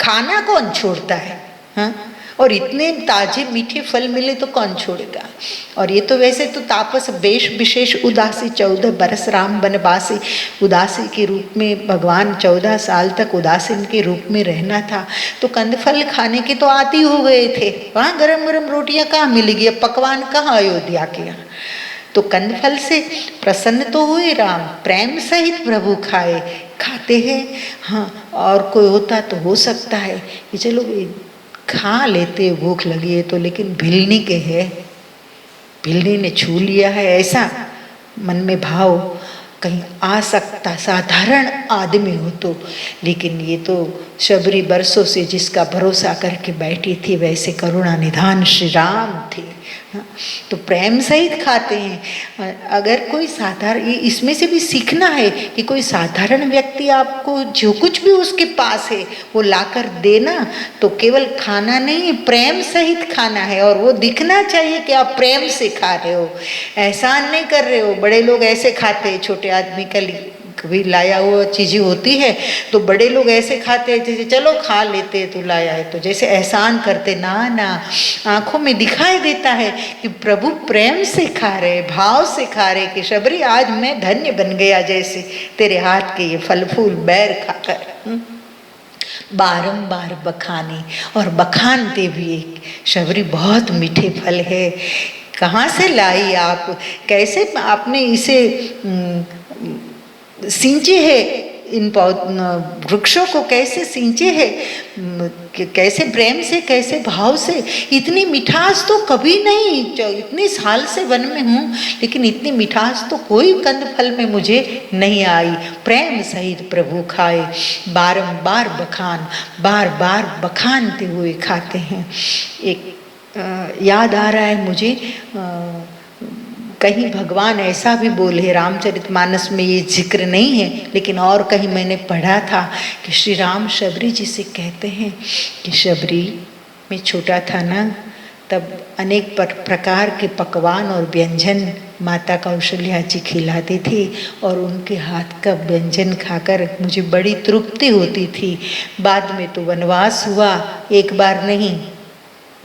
S1: खाना कौन छोड़ता है, हाँ? और इतने ताजे मीठे फल मिले तो कौन छोड़ेगा। और ये तो वैसे तो तापस वेश विशेष उदासी, 14 बरस राम बनवासी। उदासी के रूप में भगवान 14 साल तक उदासीन के रूप में रहना था, तो कंद फल खाने के तो आती हो गए थे। वहाँ गरम गरम रोटियाँ कहाँ मिलेगी, अब पकवान कहाँ अयोध्या के यहाँ। तो कंद फल से प्रसन्न तो हुए राम, प्रेम सहित प्रभु खाए। खाते हैं, हाँ। और कोई होता तो हो सकता है कि चलो खा लेते, भूख लगी है तो, लेकिन भिलनी के है, भिलनी ने छू लिया है, ऐसा मन में भाव कहीं आ सकता साधारण आदमी हो तो। लेकिन ये तो शबरी बरसों से जिसका भरोसा करके बैठी थी, वैसे करुणा निधान श्री राम थे। तो प्रेम सहित खाते हैं। अगर कोई साधारण, इसमें से भी सीखना है कि कोई साधारण व्यक्ति आपको जो कुछ भी उसके पास है वो लाकर देना, तो केवल खाना नहीं, प्रेम सहित खाना है। और वो दिखना चाहिए कि आप प्रेम से खा रहे हो, एहसान नहीं कर रहे हो। बड़े लोग ऐसे खाते हैं, छोटे आदमी का कभी लाया हुआ चीज़ें होती है तो बड़े लोग ऐसे खाते हैं जैसे चलो खा लेते, तो लाया है तो जैसे एहसान करते। ना ना, आंखों में दिखाई देता है कि प्रभु प्रेम से खा रहे, भाव से खा रहे कि शबरी आज मैं धन्य बन गया, जैसे तेरे हाथ के ये फल फूल बैर खाकर। बारंबार बखानी, और बखानते भी, शबरी बहुत मीठे फल है, कहाँ से लाई आप, कैसे आपने इसे सींचे है, इन वृक्षों को कैसे सींचे है, कैसे प्रेम से, कैसे भाव से। इतनी मिठास तो कभी नहीं, इतने साल से वन में हूँ, लेकिन इतनी मिठास तो कोई कंद फल में मुझे नहीं आई। प्रेम सहित प्रभु खाए, बारंबार बखान, बार बार बखानते हुए खाते हैं। एक याद आ रहा है मुझे, कहीं भगवान ऐसा भी बोले, रामचरितमानस में ये जिक्र नहीं है, लेकिन और कहीं मैंने पढ़ा था कि श्री राम शबरी जी से कहते हैं कि शबरी, मैं छोटा था ना, तब अनेक प्रकार के पकवान और व्यंजन माता कौशल्या जी खिलाती थी, और उनके हाथ का व्यंजन खाकर मुझे बड़ी तृप्ति होती थी। बाद में तो वनवास हुआ, एक बार नहीं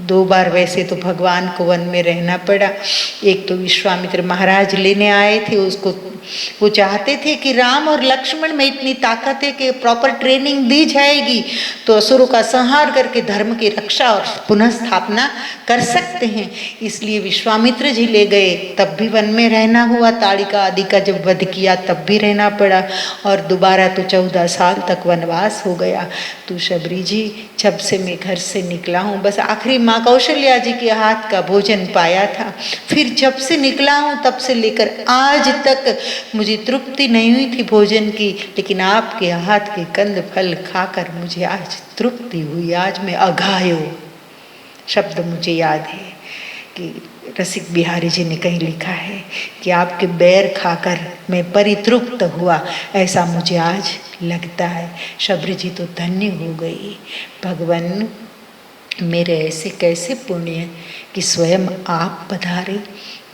S1: 2 बार वैसे तो भगवान को वन में रहना पड़ा। एक तो विश्वामित्र महाराज लेने आए थे उसको, वो चाहते थे कि राम और लक्ष्मण में इतनी ताकत है कि प्रॉपर ट्रेनिंग दी जाएगी तो असुरों का संहार करके धर्म की रक्षा और पुनः स्थापना कर सकते हैं, इसलिए विश्वामित्र जी ले गए। तब भी वन में रहना हुआ, ताड़िका आदि का जब वध किया तब भी रहना पड़ा, और दोबारा तो 14 साल तक वनवास हो गया। तो शबरी जी, जब से मैं घर से निकला हूँ, बस आखिरी माँ कौशल्या जी के हाथ का भोजन पाया था, फिर जब से निकला हूँ तब से लेकर आज तक मुझे तृप्ति नहीं हुई थी भोजन की, लेकिन आपके हाथ के कंद फल खाकर मुझे आज तृप्ति हुई। आज मैं अघायो, शब्द मुझे याद है कि रसिक बिहारी जी ने कहीं लिखा है कि आपके बैर खाकर मैं परितृप्त हुआ, ऐसा मुझे आज लगता है। शबरी जी तो धन्य हो गई। भगवान मेरे ऐसे कैसे पुण्य कि स्वयं आप पधारे।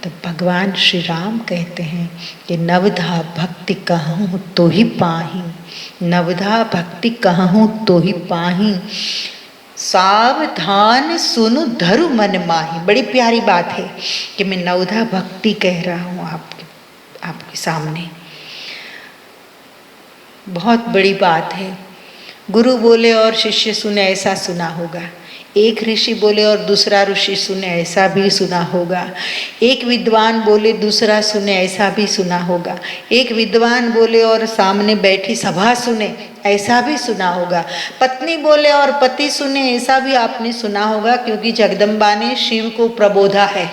S1: तो भगवान श्री राम कहते हैं कि नवधा भक्ति कहूँ तो ही पाही, नवधा भक्ति कहूँ तो ही पाही, सावधान सुनु धरु मन माही। बड़ी प्यारी बात है कि मैं नवधा भक्ति कह रहा हूँ आपके सामने, बहुत बड़ी बात है। गुरु बोले और शिष्य सुने ऐसा सुना होगा, एक ऋषि बोले और दूसरा ऋषि सुने ऐसा भी सुना होगा, एक विद्वान बोले दूसरा सुने ऐसा भी सुना होगा, एक विद्वान बोले और सामने बैठी सभा सुने ऐसा भी सुना होगा, पत्नी बोले और पति सुने ऐसा भी आपने सुना होगा, क्योंकि जगदम्बा ने शिव को प्रबोधा है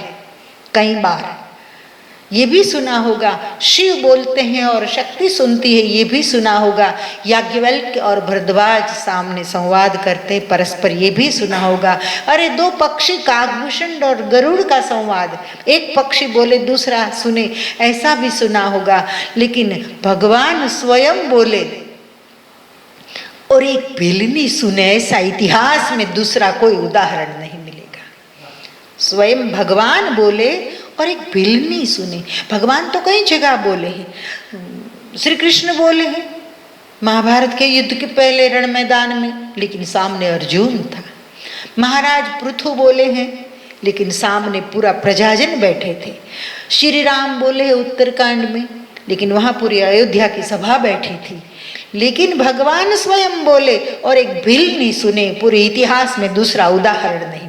S1: कई बार। ये भी सुना होगा शिव बोलते हैं और शक्ति सुनती है, ये भी सुना होगा याज्ञवल्क्य और भरद्वाज सामने संवाद करते परस्पर, ये भी सुना होगा। अरे दो पक्षी काकभूषण और गरुड़ का संवाद, एक पक्षी बोले दूसरा सुने ऐसा भी सुना होगा, लेकिन भगवान स्वयं बोले और एक बिल्ली सुने ऐसा इतिहास में दूसरा कोई उदाहरण नहीं मिलेगा। स्वयं भगवान बोले और एक बिल्ली सुने। भगवान तो कई जगह बोले हैं, श्री कृष्ण बोले हैं महाभारत के युद्ध के पहले रण मैदान में, लेकिन सामने अर्जुन था। महाराज पृथु बोले हैं, लेकिन सामने पूरा प्रजाजन बैठे थे। श्री राम बोले हैं उत्तरकांड में, लेकिन वहाँ पूरी अयोध्या की सभा बैठी थी। लेकिन भगवान स्वयं बोले और एक बिल्ली सुने, पूरे इतिहास में दूसरा उदाहरण नहीं।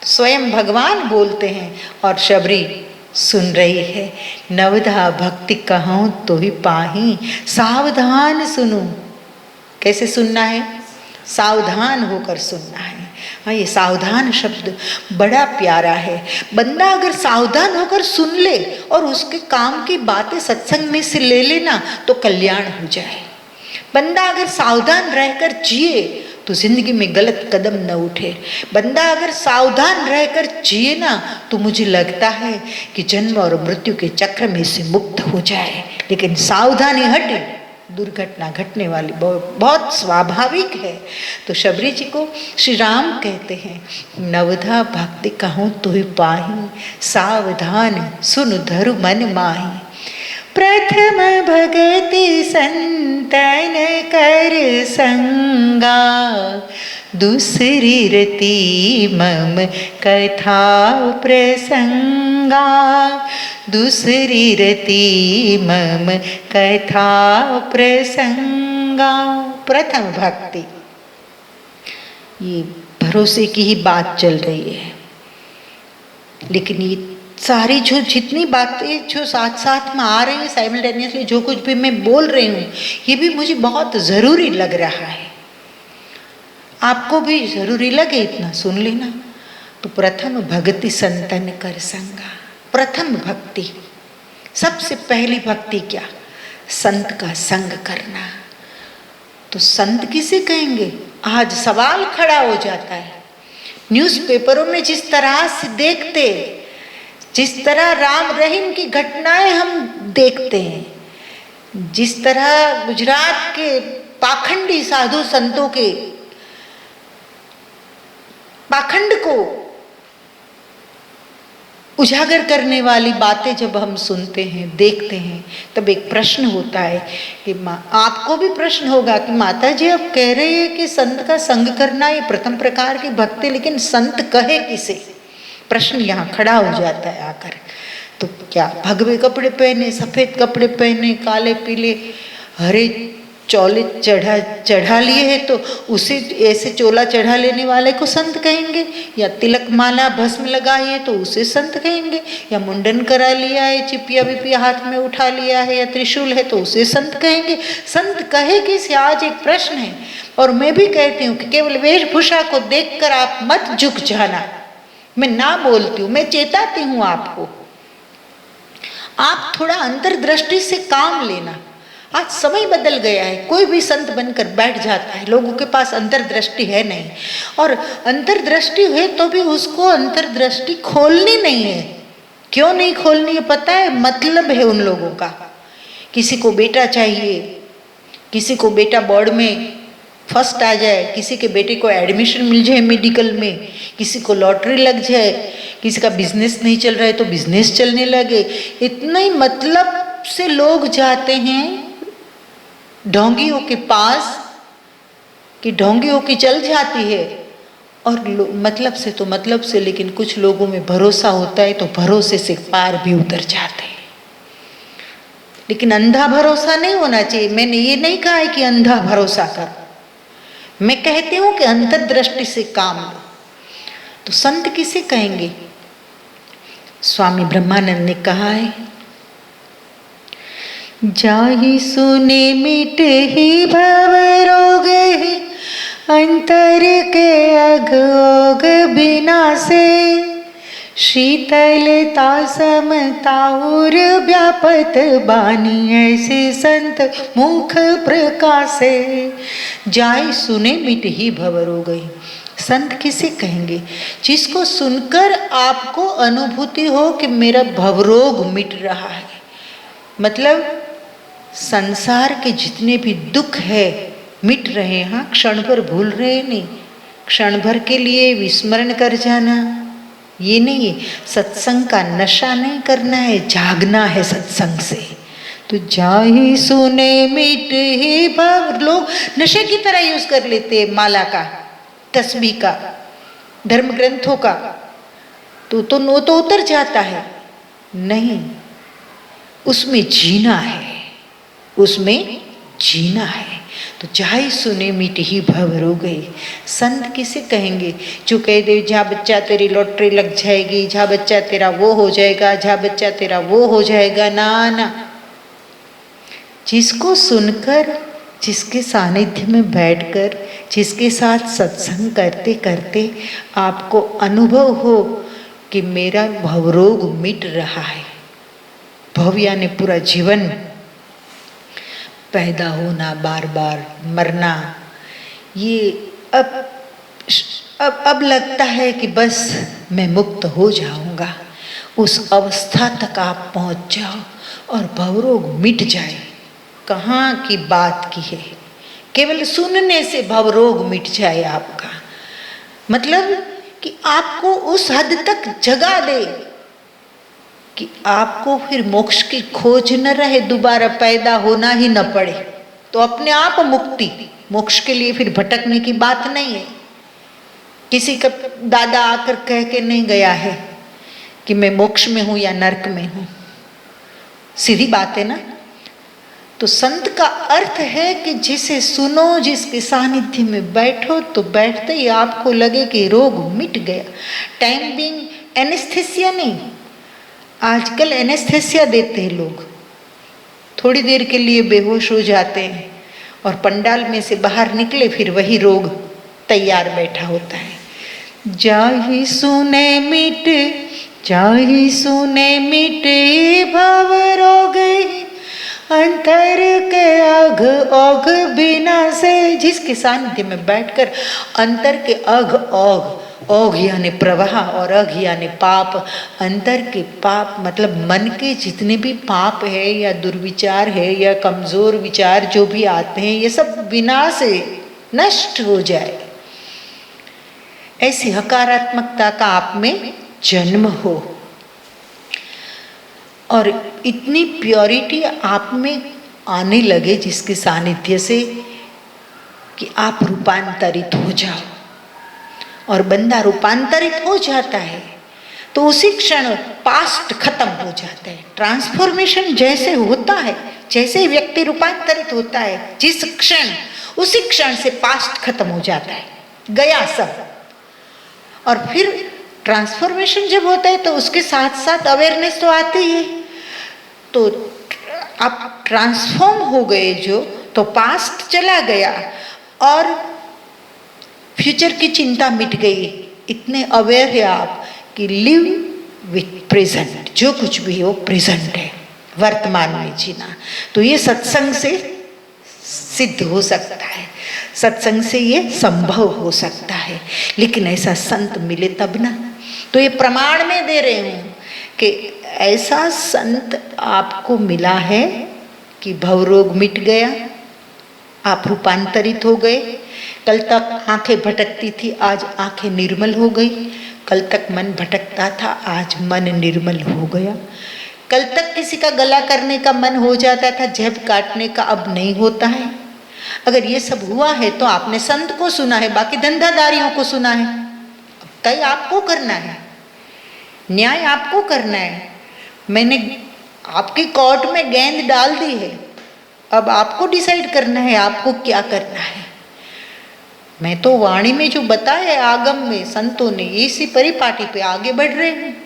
S1: स्वयं भगवान बोलते हैं और शबरी सुन रही है। नवधा भक्ति कहूँ तो ही पाही, सावधान सुनो। कैसे सुनना है? सावधान होकर सुनना है। हाँ, ये सावधान शब्द बड़ा प्यारा है। बंदा अगर सावधान होकर सुन ले और उसके काम की बातें सत्संग में से ले लेना तो कल्याण हो जाए। बंदा अगर सावधान रहकर जिए तो जिंदगी में गलत कदम न उठे। बंदा अगर सावधान रहकर जिए ना तो मुझे लगता है कि जन्म और मृत्यु के चक्र में से मुक्त हो जाए। लेकिन सावधानी हटे, दुर्घटना घटने वाली बहुत स्वाभाविक है। तो शबरी जी को श्री राम कहते हैं, नवधा भक्ति कहूँ तो ही पाही, सावधान सुन धरु मन माही। प्रथम भगति संतन कर संगा, दूसरी रति मम कथा प्रसंगा, दूसरी रति मम कथा प्रसंगा। प्रथम भक्ति, ये भरोसे की ही बात चल रही है, लेकिन ये सारी जितनी बातें जो साथ साथ में आ रही है साइमल्टेनियसली, जो कुछ भी मैं बोल रही हूँ, ये भी मुझे बहुत ज़रूरी लग रहा है। आपको भी ज़रूरी लगे इतना सुन लेना। तो प्रथम भक्ति संतन कर संगा। प्रथम भक्ति, सबसे पहली भक्ति क्या? संत का संग करना। तो संत किसे कहेंगे? आज सवाल खड़ा हो जाता है। न्यूज़पेपरों में जिस तरह से देखते, जिस तरह राम रहीम की घटनाएं हम देखते हैं, जिस तरह गुजरात के पाखंडी साधु संतों के पाखंड को उजागर करने वाली बातें जब हम सुनते हैं, देखते हैं, तब एक प्रश्न होता है कि आपको भी प्रश्न होगा कि माता जी आप कह रहे हैं कि संत का संग करना ये प्रथम प्रकार की भक्ति, लेकिन संत कहे किसे? प्रश्न यहाँ खड़ा हो जाता है आकर। तो क्या भगवे कपड़े पहने, सफ़ेद कपड़े पहने, काले पीले हरे चोले चढ़ा लिए है तो उसे ऐसे चोला चढ़ा लेने वाले को संत कहेंगे, या तिलक माला भस्म लगाई है तो उसे संत कहेंगे, या मुंडन करा लिया है, चिपिया विपिया हाथ में उठा लिया है, या त्रिशूल है तो उसे संत कहेंगे। संत कहे किसे? आज एक प्रश्न है। और मैं भी कहती हूँ कि केवल वेशभूषा को देखकर आप मत झुक जाना। मैं ना बोलती हूँ, मैं चेताती हूँ आपको। आप थोड़ा अंतर्दृष्टि से काम लेना। आज समय बदल गया है, कोई भी संत बनकर बैठ जाता है, लोगों के पास अंतर्दृष्टि है नहीं, और अंतर्दृष्टि है तो भी उसको अंतर्दृष्टि खोलनी नहीं है। क्यों नहीं खोलनी है पता है? मतलब है उन लोगों का। किसी को बेटा चाहिए, किसी को बेटा बोर्ड में फर्स्ट आ जाए, किसी के बेटे को एडमिशन मिल जाए मेडिकल में, किसी को लॉटरी लग जाए, किसी का बिजनेस नहीं चल रहा है तो बिजनेस चलने लगे। इतना ही मतलब से लोग जाते हैं ढोंगियों के पास कि ढोंगियों की चल जाती है, और मतलब से तो मतलब से, लेकिन कुछ लोगों में भरोसा होता है तो भरोसे से पार भी उतर जाते हैं। लेकिन अंधा भरोसा नहीं होना चाहिए। मैंने ये नहीं कहा है कि अंधा भरोसा कर, मैं कहती हूं कि अंतर्दृष्टि से काम लो। तो संत किसे कहेंगे? स्वामी ब्रह्मानंद ने कहा है, जाहि सुने मिट ही भव रोग ही, अंतर के अघ ओघ बिनासे, शीतलता समता और व्यापत बानी, ऐसे संत मुख प्रकाशे। जाय सुने मिट ही भव रोग ही। संत किसे कहेंगे? जिसको सुनकर आपको अनुभूति हो कि मेरा भवरोग मिट रहा है। मतलब संसार के जितने भी दुख है मिट रहे हैं। क्षण भर भूल रहे नहीं, क्षण भर के लिए विस्मरण कर जाना ये नहीं है। सत्संग का नशा नहीं करना है, जागना है सत्संग से। तो जाहि सुने मिट ही भव। लोग नशे की तरह यूज कर लेते हैं माला का, तस्बीह का, धर्म ग्रंथों का, तो वो तो उतर जाता है। नहीं, उसमें जीना है, उसमें जीना है। तो जाहि सुने मिट ही भव रोग गई। संत किसे कहेंगे? जो कह दे जा बच्चा तेरी लॉटरी लग जाएगी, जा बच्चा तेरा वो हो जाएगा, जा बच्चा तेरा वो हो जाएगा। ना ना, जिसको सुनकर, जिसके सानिध्य में बैठकर, जिसके साथ सत्संग करते करते आपको अनुभव हो कि मेरा भवरोग मिट रहा है। भव यानी पूरा जीवन, पैदा होना, बार बार मरना, ये अब लगता है कि बस मैं मुक्त हो जाऊंगा। उस अवस्था तक आप पहुंच जाओ और भवरोग मिट जाए। कहाँ की बात की है, केवल सुनने से भवरोग मिट जाए आपका। मतलब कि आपको उस हद तक जगा दे कि आपको फिर मोक्ष की खोज न रहे, दोबारा पैदा होना ही न पड़े। तो अपने आप मुक्ति, मोक्ष के लिए फिर भटकने की बात नहीं है। किसी का दादा आकर कह के नहीं गया है कि मैं मोक्ष में हूं या नरक में हूं, सीधी बात है ना। तो संत का अर्थ है कि जिसे सुनो, जिसके सानिध्य में बैठो, तो बैठते ही आपको लगे कि रोग मिट गया। टाइम बीइंग एनेस्थेसिया नहीं, आजकल एनेस्थेसिया देते हैं लोग, थोड़ी देर के लिए बेहोश हो जाते हैं और पंडाल में से बाहर निकले फिर वही रोग तैयार बैठा होता है। जाहि सुने मिट, जाहि सुने मिटे भव रोग, अंतर के अघ ओघ बिना से। जिसके सानिध्य में बैठकर अंतर के अघ ओघ, ओघ यानी प्रवाह और अघ यानी पाप, अंतर के पाप मतलब मन के जितने भी पाप है या दुर्विचार है या कमजोर विचार जो भी आते हैं, ये सब विनाश से नष्ट हो जाए। ऐसी हकारात्मकता का आप में जन्म हो और इतनी प्योरिटी आप में आने लगे जिसके सानिध्य से कि आप रूपांतरित हो जाओ। और बंदा रूपांतरित हो जाता है तो उसी क्षण पास्ट खत्म हो जाता है। ट्रांसफॉर्मेशन जैसे होता है, जैसे व्यक्ति रूपांतरित होता है, जिस क्षण, उसी क्षण से पास्ट खत्म हो जाता है, गया सब। और फिर ट्रांसफॉर्मेशन जब होता है तो उसके साथ साथ अवेयरनेस तो आती है। तो आप ट्रांसफॉर्म हो गए जो, तो पास्ट चला गया और फ्यूचर की चिंता मिट गई। इतने अवेयर है आप कि लिव विथ प्रेजेंट, जो कुछ भी हो प्रेजेंट है, वर्तमान में जीना। तो ये सत्संग से सिद्ध हो सकता है, सत्संग से ये संभव हो सकता है। लेकिन ऐसा संत मिले तब ना। तो ये प्रमाण में दे रहे हूँ कि ऐसा संत आपको मिला है कि भवरोग मिट गया, आप रूपांतरित हो गए। कल तक आंखें भटकती थी, आज आंखें निर्मल हो गई। कल तक मन भटकता था, आज मन निर्मल हो गया। कल तक किसी का गला करने का मन हो जाता था, जेब काटने का अब नहीं होता है। अगर ये सब हुआ है तो आपने संत को सुना है, बाकी धंधादारियों को सुना है। कई आपको करना है, न्याय आपको करना है। मैंने आपकी कोर्ट में गेंद डाल दी है, अब आपको डिसाइड करना है आपको क्या करना है। मैं तो वाणी में जो बताया है आगम में संतों ने, इसी परिपाटी पे आगे बढ़ रहे हैं।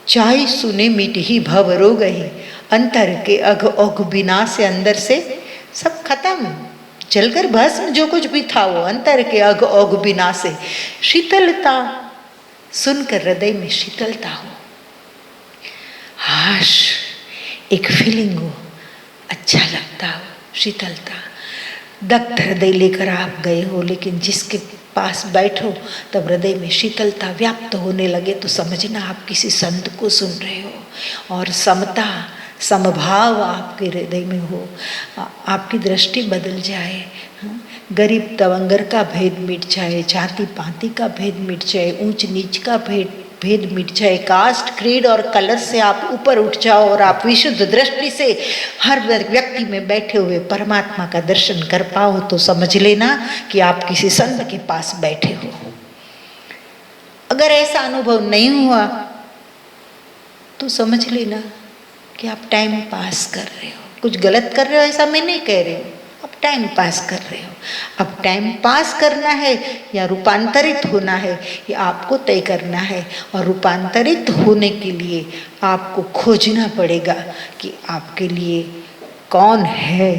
S1: चाहे सुने मिट ही भव रो गए, अंतर के अघ औघ बिना से, अंदर से सब खत्म, जलकर भस्म जो कुछ भी था वो, अंतर के अघ औघ बिना से। शीतलता सुनकर हृदय में शीतलता हो, हाश एक फीलिंग हो, अच्छा लगता हो, शीतलता। दग्ध हृदय लेकर आप गए हो, लेकिन जिसके पास बैठो तब हृदय में शीतलता व्याप्त होने लगे तो समझना आप किसी संत को सुन रहे हो। और समता समभाव आपके हृदय में हो, आपकी दृष्टि बदल जाए, गरीब तवंगर का भेद मिट जाए, जाति पाति का भेद मिट जाए, ऊंच नीच का भेद मिट जाए, कास्ट क्रीड और कलर से आप ऊपर उठ जाओ और आप विशुद्ध दृष्टि से हर व्यक्ति में बैठे हुए परमात्मा का दर्शन कर पाओ तो समझ लेना कि आप किसी संत के पास बैठे हो। अगर ऐसा अनुभव नहीं हुआ तो समझ लेना कि आप टाइम पास कर रहे हो, कुछ गलत कर रहे हो ऐसा मैं नहीं कह रही हूँ, आप टाइम पास कर रहे हो। अब टाइम पास करना है या रूपांतरित होना है ये आपको तय करना है, और रूपांतरित होने के लिए आपको खोजना पड़ेगा कि आपके लिए कौन है,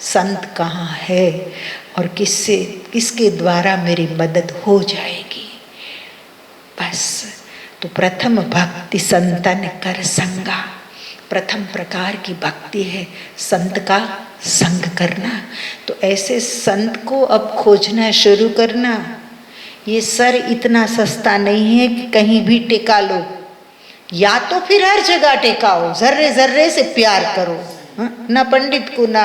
S1: संत कहाँ है और किसके द्वारा मेरी मदद हो जाएगी। बस तो प्रथम भक्ति संतन कर संगा, प्रथम प्रकार की भक्ति है संत का संग करना। तो ऐसे संत को अब खोजना शुरू करना। ये सर इतना सस्ता नहीं है कि कहीं भी टेका लो, या तो फिर हर जगह टेकाओ, जर्रे जर्रे से प्यार करो, ना पंडित को, ना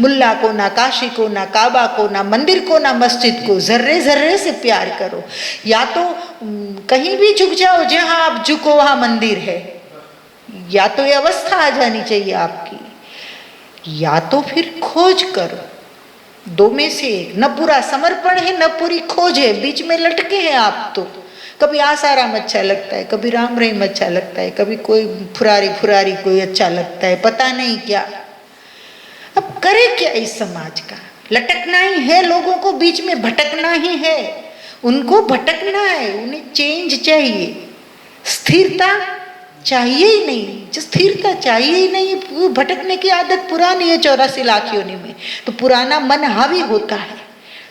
S1: मुल्ला को, ना काशी को, ना काबा को, ना मंदिर को, ना मस्जिद को, जर्रे जर्रे से प्यार करो। या तो कहीं भी झुक जाओ, जहां आप झुको वहां मंदिर है, या तो ये अवस्था आ जानी चाहिए आपकी, या तो फिर खोज करो, दो में से एक। न पूरा समर्पण है न पूरी खोज है, बीच में लटके हैं आप। तो कभी आसाराम अच्छा लगता है, कभी राम रहीम अच्छा लगता है, कभी कोई फुरारी कोई अच्छा लगता है, पता नहीं क्या। अब करे क्या इस समाज का? लटकना ही है, लोगों को बीच में भटकना ही है, उनको भटकना है, उन्हें चेंज चाहिए, स्थिरता चाहिए ही नहीं। जो स्थिरता चाहिए ही नहीं, वो भटकने की आदत पुरानी है 84 लाख योनि में, तो पुराना मन हावी होता है,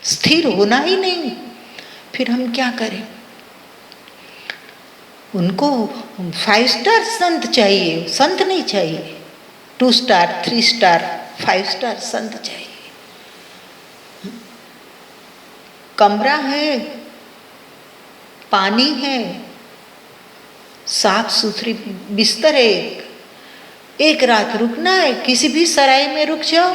S1: स्थिर होना ही नहीं। फिर हम क्या करें? उनको 5 स्टार संत चाहिए, संत नहीं चाहिए 2 स्टार 3 स्टार 5 स्टार संत चाहिए। कमरा है, पानी है, साफ सुथरी बिस्तर है, एक रात रुकना है, किसी भी सराय में रुक जाओ।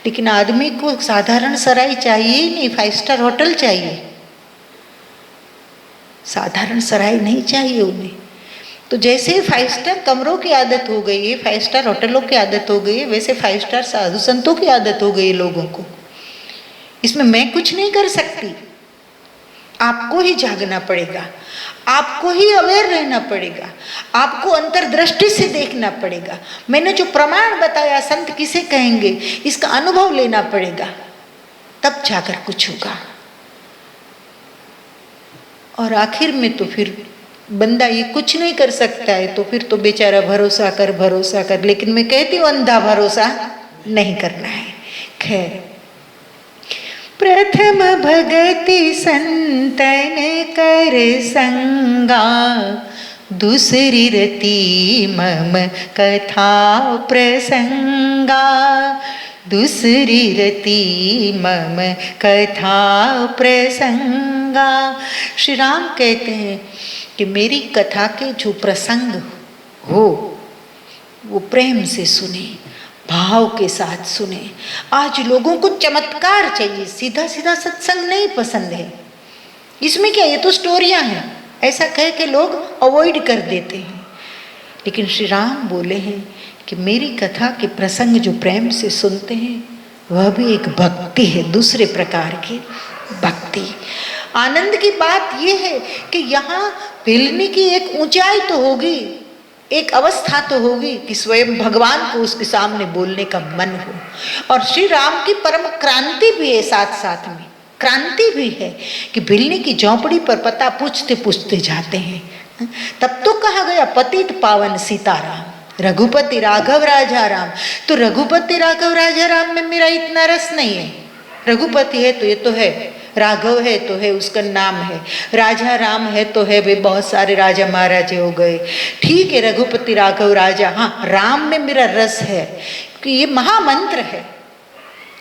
S1: लेकिन आदमी को साधारण सराय चाहिए ही नहीं, 5 स्टार होटल चाहिए, साधारण सराय नहीं चाहिए उन्हें। तो जैसे 5 स्टार कमरों की आदत हो गई है, 5 स्टार होटलों की आदत हो गई है, वैसे 5 स्टार साधु संतों की आदत हो गई है लोगों को। इसमें मैं कुछ नहीं कर सकती, आपको ही जागना पड़ेगा, आपको ही अवेयर रहना पड़ेगा, आपको अंतर्दृष्टि से देखना पड़ेगा। मैंने जो प्रमाण बताया संत किसे कहेंगे, इसका अनुभव लेना पड़ेगा, तब जाकर कुछ होगा। और आखिर में तो फिर बंदा ये कुछ नहीं कर सकता है, तो फिर तो बेचारा भरोसा कर। लेकिन मैं कहती हूँ अंधा भरोसा नहीं करना है। खैर, प्रथम भगति संतन कर संगा, दूसरी रति मम कथा प्रसंगा, दूसरी रति मम कथा प्रसंगा। श्री राम कहते हैं कि मेरी कथा के जो प्रसंग हो वो प्रेम से सुने, भाव के साथ सुने। आज लोगों को चमत्कार चाहिए, सीधा सीधा सत्संग नहीं पसंद है। इसमें क्या, ये तो स्टोरियां हैं, ऐसा कह के लोग अवॉइड कर देते हैं। लेकिन श्री राम बोले हैं कि मेरी कथा के प्रसंग जो प्रेम से सुनते हैं वह भी एक भक्ति है, दूसरे प्रकार की भक्ति। आनंद की बात यह है कि यहाँ मिलने की एक ऊंचाई तो होगी, एक अवस्था तो होगी कि स्वयं भगवान को उसके सामने बोलने का मन हो। और श्री राम की परम क्रांति भी है साथ साथ में, क्रांति भी है कि भिलनी की झोंपड़ी पर पता पूछते पूछते जाते हैं। तब तो कहा गया पतित पावन सीताराम, रघुपति राघव राजा राम। तो रघुपति राघव राजा राम में मेरा इतना रस नहीं है। रघुपति है तो ये तो है, राघव है तो है, उसका नाम है, राजा राम है तो है, वे बहुत सारे राजा महाराजे हो गए, ठीक है, रघुपति राघव राजा। हाँ, राम में मेरा रस है कि ये महामंत्र है।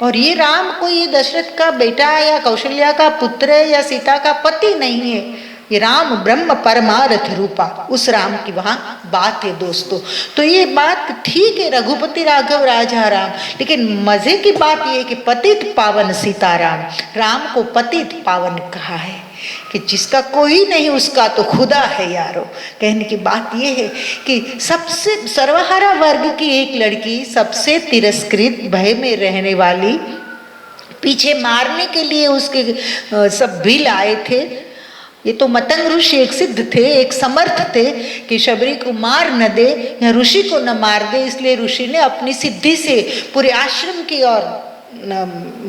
S1: और ये राम कोई ये दशरथ का बेटा या कौशल्या का पुत्र है या सीता का पति नहीं है, ये राम ब्रह्म परमार्थ रूपा, उस राम की वहाँ बात है दोस्तों। तो ये बात ठीक है, रघुपति राघव राजा राम, लेकिन मजे की बात ये है कि पतित पावन सीताराम, राम को पतित पावन कहा है कि जिसका कोई नहीं उसका तो खुदा है यारो। कहने की बात ये है कि सबसे सर्वहारा वर्ग की एक लड़की, सबसे तिरस्कृत भय में रहने वाली, पीछे मारने के लिए उसके सब भील आए थे। ये तो मतंग ऋषि एक सिद्ध थे, एक समर्थ थे कि शबरी को मार न दे या ऋषि को न मार दे, इसलिए ऋषि ने अपनी सिद्धि से पूरे आश्रम की ओर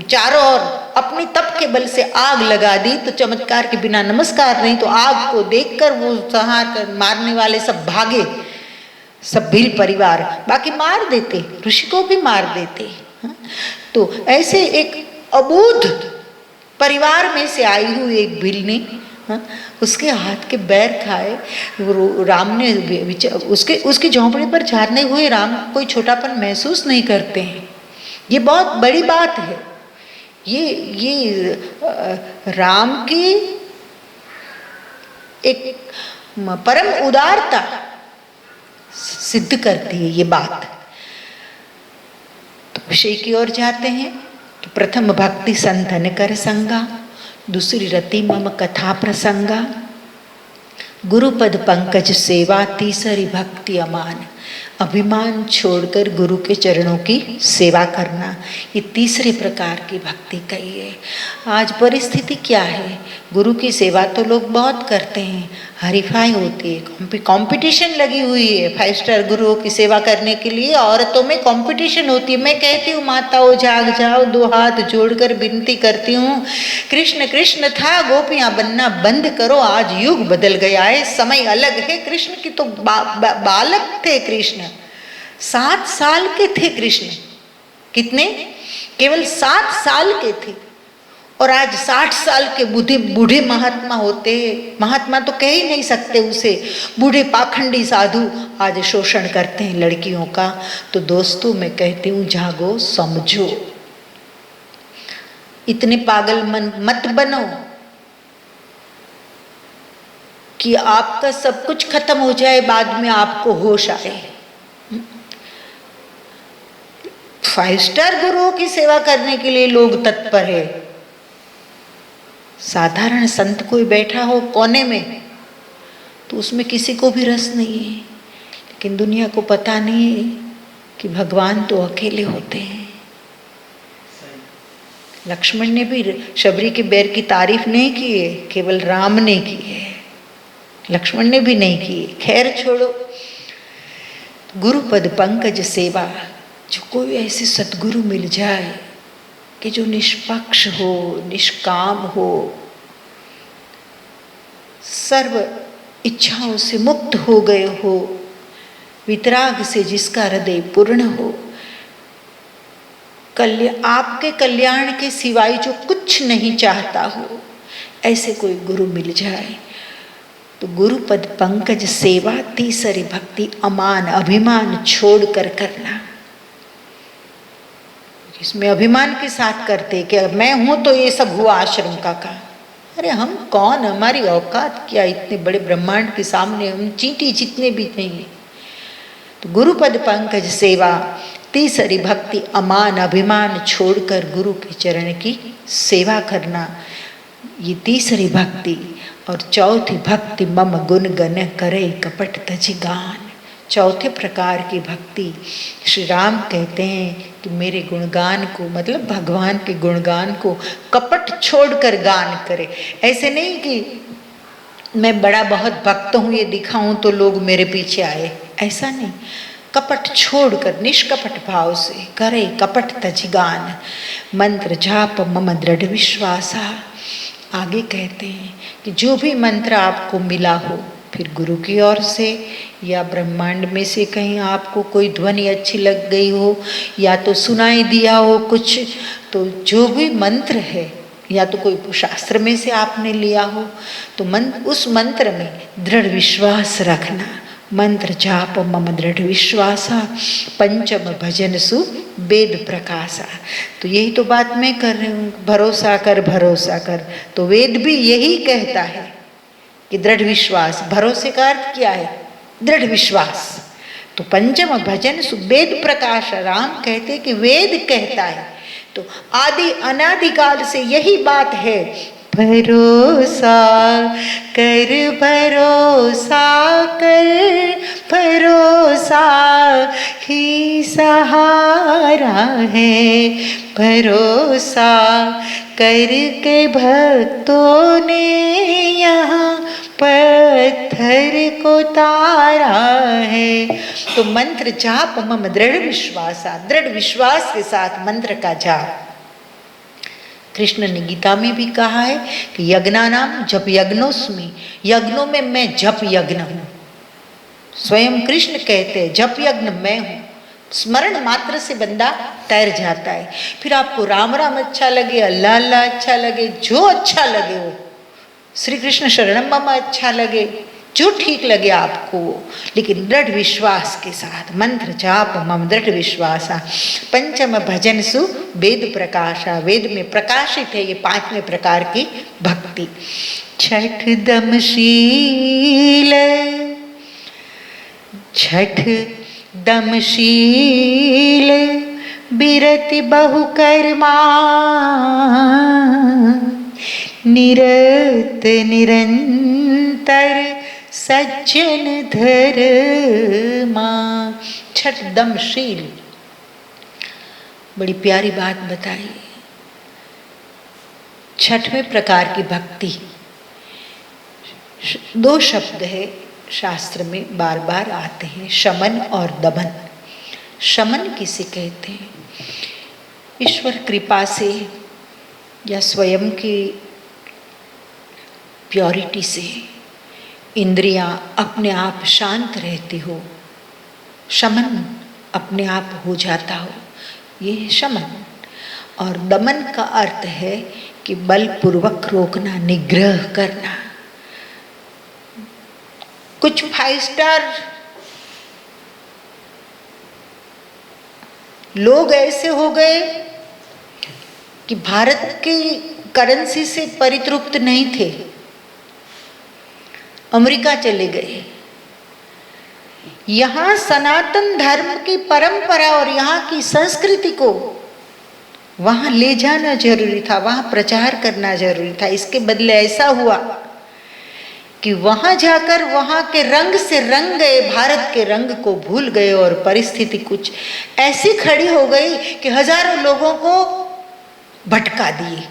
S1: चारों ओर अपनी तप के बल से आग लगा दी। तो चमत्कार के बिना नमस्कार नहीं, तो आग को देखकर वो संहार कर मारने वाले सब भागे, सब भील परिवार, बाकी मार देते, ऋषि को भी मार देते। तो ऐसे एक अबूझ परिवार में से आई हुई एक भील ने उसके हाथ के बैर खाए। राम ने उसकी झोंपड़ी पर झाड़ने हुए राम कोई छोटापन महसूस नहीं करते हैं। ये बहुत बड़ी बात है। ये राम की एक परम उदारता सिद्ध करती है ये बात। तो विषय की ओर जाते हैं कि प्रथम भक्ति संतन कर संगा, दूसरी रति मम कथा प्रसंगा, गुरुपद पंकज सेवा, तीसरी भक्ति अमान, अभिमान छोड़कर गुरु के चरणों की सेवा करना। ये तीसरे प्रकार की भक्ति कही है। आज परिस्थिति क्या है, गुरु की सेवा तो लोग बहुत करते हैं, हरीफाई होती है, कंपटीशन लगी हुई है। 5 स्टार गुरुओं की सेवा करने के लिए औरतों में कंपटीशन होती है। मैं कहती हूँ माताओं जाग जाओ, 2 हाथ जोड़कर विनती करती हूँ, कृष्ण कृष्ण था, गोपियाँ बनना बंद करो, आज युग बदल गया है, समय अलग है। कृष्ण की तो बालक थे कृष्ण, 7 साल के थे कृष्ण। कितने? केवल 7 साल के थे। और आज 60 साल के बूढ़े महात्मा होते, महात्मा तो कह ही नहीं सकते उसे, बूढ़े पाखंडी साधु आज शोषण करते हैं लड़कियों का। तो दोस्तों मैं कहती हूँ जागो, समझो, इतने पागल मत बनो कि आपका सब कुछ खत्म हो जाए, बाद में आपको होश आए। 5 स्टार गुरुओं की सेवा करने के लिए लोग तत्पर है। साधारण संत कोई बैठा हो कोने में तो उसमें किसी को भी रस नहीं है, लेकिन दुनिया को पता नहीं है कि भगवान तो अकेले होते हैं। लक्ष्मण ने भी शबरी के बैर की तारीफ नहीं की है, केवल राम ने की है, लक्ष्मण ने भी नहीं की। खैर छोड़ो, गुरुपद पंकज सेवा, जो कोई ऐसे सतगुरु मिल जाए कि जो निष्पक्ष हो, निष्काम हो, सर्व इच्छाओं से मुक्त हो गए हो, वितराग से जिसका हृदय पूर्ण हो, आपके कल्याण के सिवाय जो कुछ नहीं चाहता हो, ऐसे कोई गुरु मिल जाए तो गुरुपद पंकज सेवा, तीसरी भक्ति अमान, अभिमान छोड़कर करना। इसमें अभिमान के साथ करते कि मैं हूं तो ये सब हुआ आश्रम का काम। अरे हम कौन, हमारी औकात क्या, इतने बड़े ब्रह्मांड के सामने हम चींटी जितने भी नहीं है। तो गुरुपद पंकज सेवा, तीसरी भक्ति अमान, अभिमान छोड़कर गुरु के चरण की सेवा करना, ये तीसरी भक्ति। और चौथी भक्ति मम गुण गन करे कपट तज गान। चौथे प्रकार की भक्ति श्री राम कहते हैं कि मेरे गुणगान को, मतलब भगवान के गुणगान को कपट छोड़कर गान करे। ऐसे नहीं कि मैं बड़ा बहुत भक्त हूँ ये दिखाऊं तो लोग मेरे पीछे आए, ऐसा नहीं। कपट छोड़कर निष्कपट भाव से करे कपट तजिगान, मंत्र जाप मम दृढ़ विश्वासा। आगे कहते हैं कि जो भी मंत्र आपको मिला हो, फिर गुरु की ओर से या ब्रह्मांड में से कहीं आपको कोई ध्वनि अच्छी लग गई हो या तो सुनाई दिया हो कुछ, तो जो भी मंत्र है या तो कोई शास्त्र में से आपने लिया हो, तो उस मंत्र में दृढ़ विश्वास रखना। मंत्र जाप मम दृढ़ विश्वासा, पंचम भजन सु वेद प्रकाशा। तो यही तो बात मैं कर रही हूँ, भरोसा कर भरोसा कर। तो वेद भी यही कहता है कि दृढ़ विश्वास। भरोसे का अर्थ क्या है? दृढ़ विश्वास। तो पंचम भजन सु वेद प्रकाश, राम कहते कि वेद कहता है। तो आदि अनादिकाल से यही बात है, भरोसा कर भरोसा कर, भरोसा ही सहारा है। भरोसा करके भक्तों ने यहाँ पत्थर को तारा है। तो मंत्र जाप मम दृढ़ विश्वासा, दृढ़ विश्वास के साथ मंत्र का जाप। कृष्ण ने गीता में भी कहा है कि यज्ञानाम जप यज्ञोस्मि, यज्ञों में मैं जप यज्ञ हूँ। स्वयं कृष्ण कहते हैं जप यज्ञ मैं हूँ। स्मरण मात्र से बंदा तैर जाता है। फिर आपको राम राम अच्छा लगे, अल्लाह अल्लाह अच्छा लगे, जो अच्छा लगे वो, श्री कृष्ण शरणम मम अच्छा लगे, जो ठीक लगे आपको वो, लेकिन दृढ़ विश्वास के साथ। मंत्र जाप मम दृढ़ विश्वासा, पंचम भजन सु वेद प्रकाशा, वेद में प्रकाशित है ये पांचवें प्रकार की भक्ति। छठ दमशील, छठ दमशील बिरति बहुकर्मा, निरत निरंतर सज्जन धर्मा। छठ दमशील, बड़ी प्यारी बात बताई। छठवें प्रकार की भक्ति, दो शब्द है शास्त्र में बार बार आते हैं, शमन और दमन। शमन किसे कहते हैं? ईश्वर कृपा से या स्वयं की प्योरिटी से इंद्रियां अपने आप शांत रहती हो, शमन अपने आप हो जाता हो, ये है शमन। और दमन का अर्थ है कि बलपूर्वक रोकना, निग्रह करना। कुछ 5 स्टार लोग ऐसे हो गए कि भारत की करेंसी से परितृप्त नहीं थे, अमेरिका चले गए। यहाँ सनातन धर्म की परंपरा और यहाँ की संस्कृति को वहाँ ले जाना जरूरी था, वहाँ प्रचार करना जरूरी था। इसके बदले ऐसा हुआ कि वहाँ जाकर वहाँ के रंग से रंग गए, भारत के रंग को भूल गए और परिस्थिति कुछ ऐसी खड़ी हो गई कि हजारों लोगों को भटका दिए।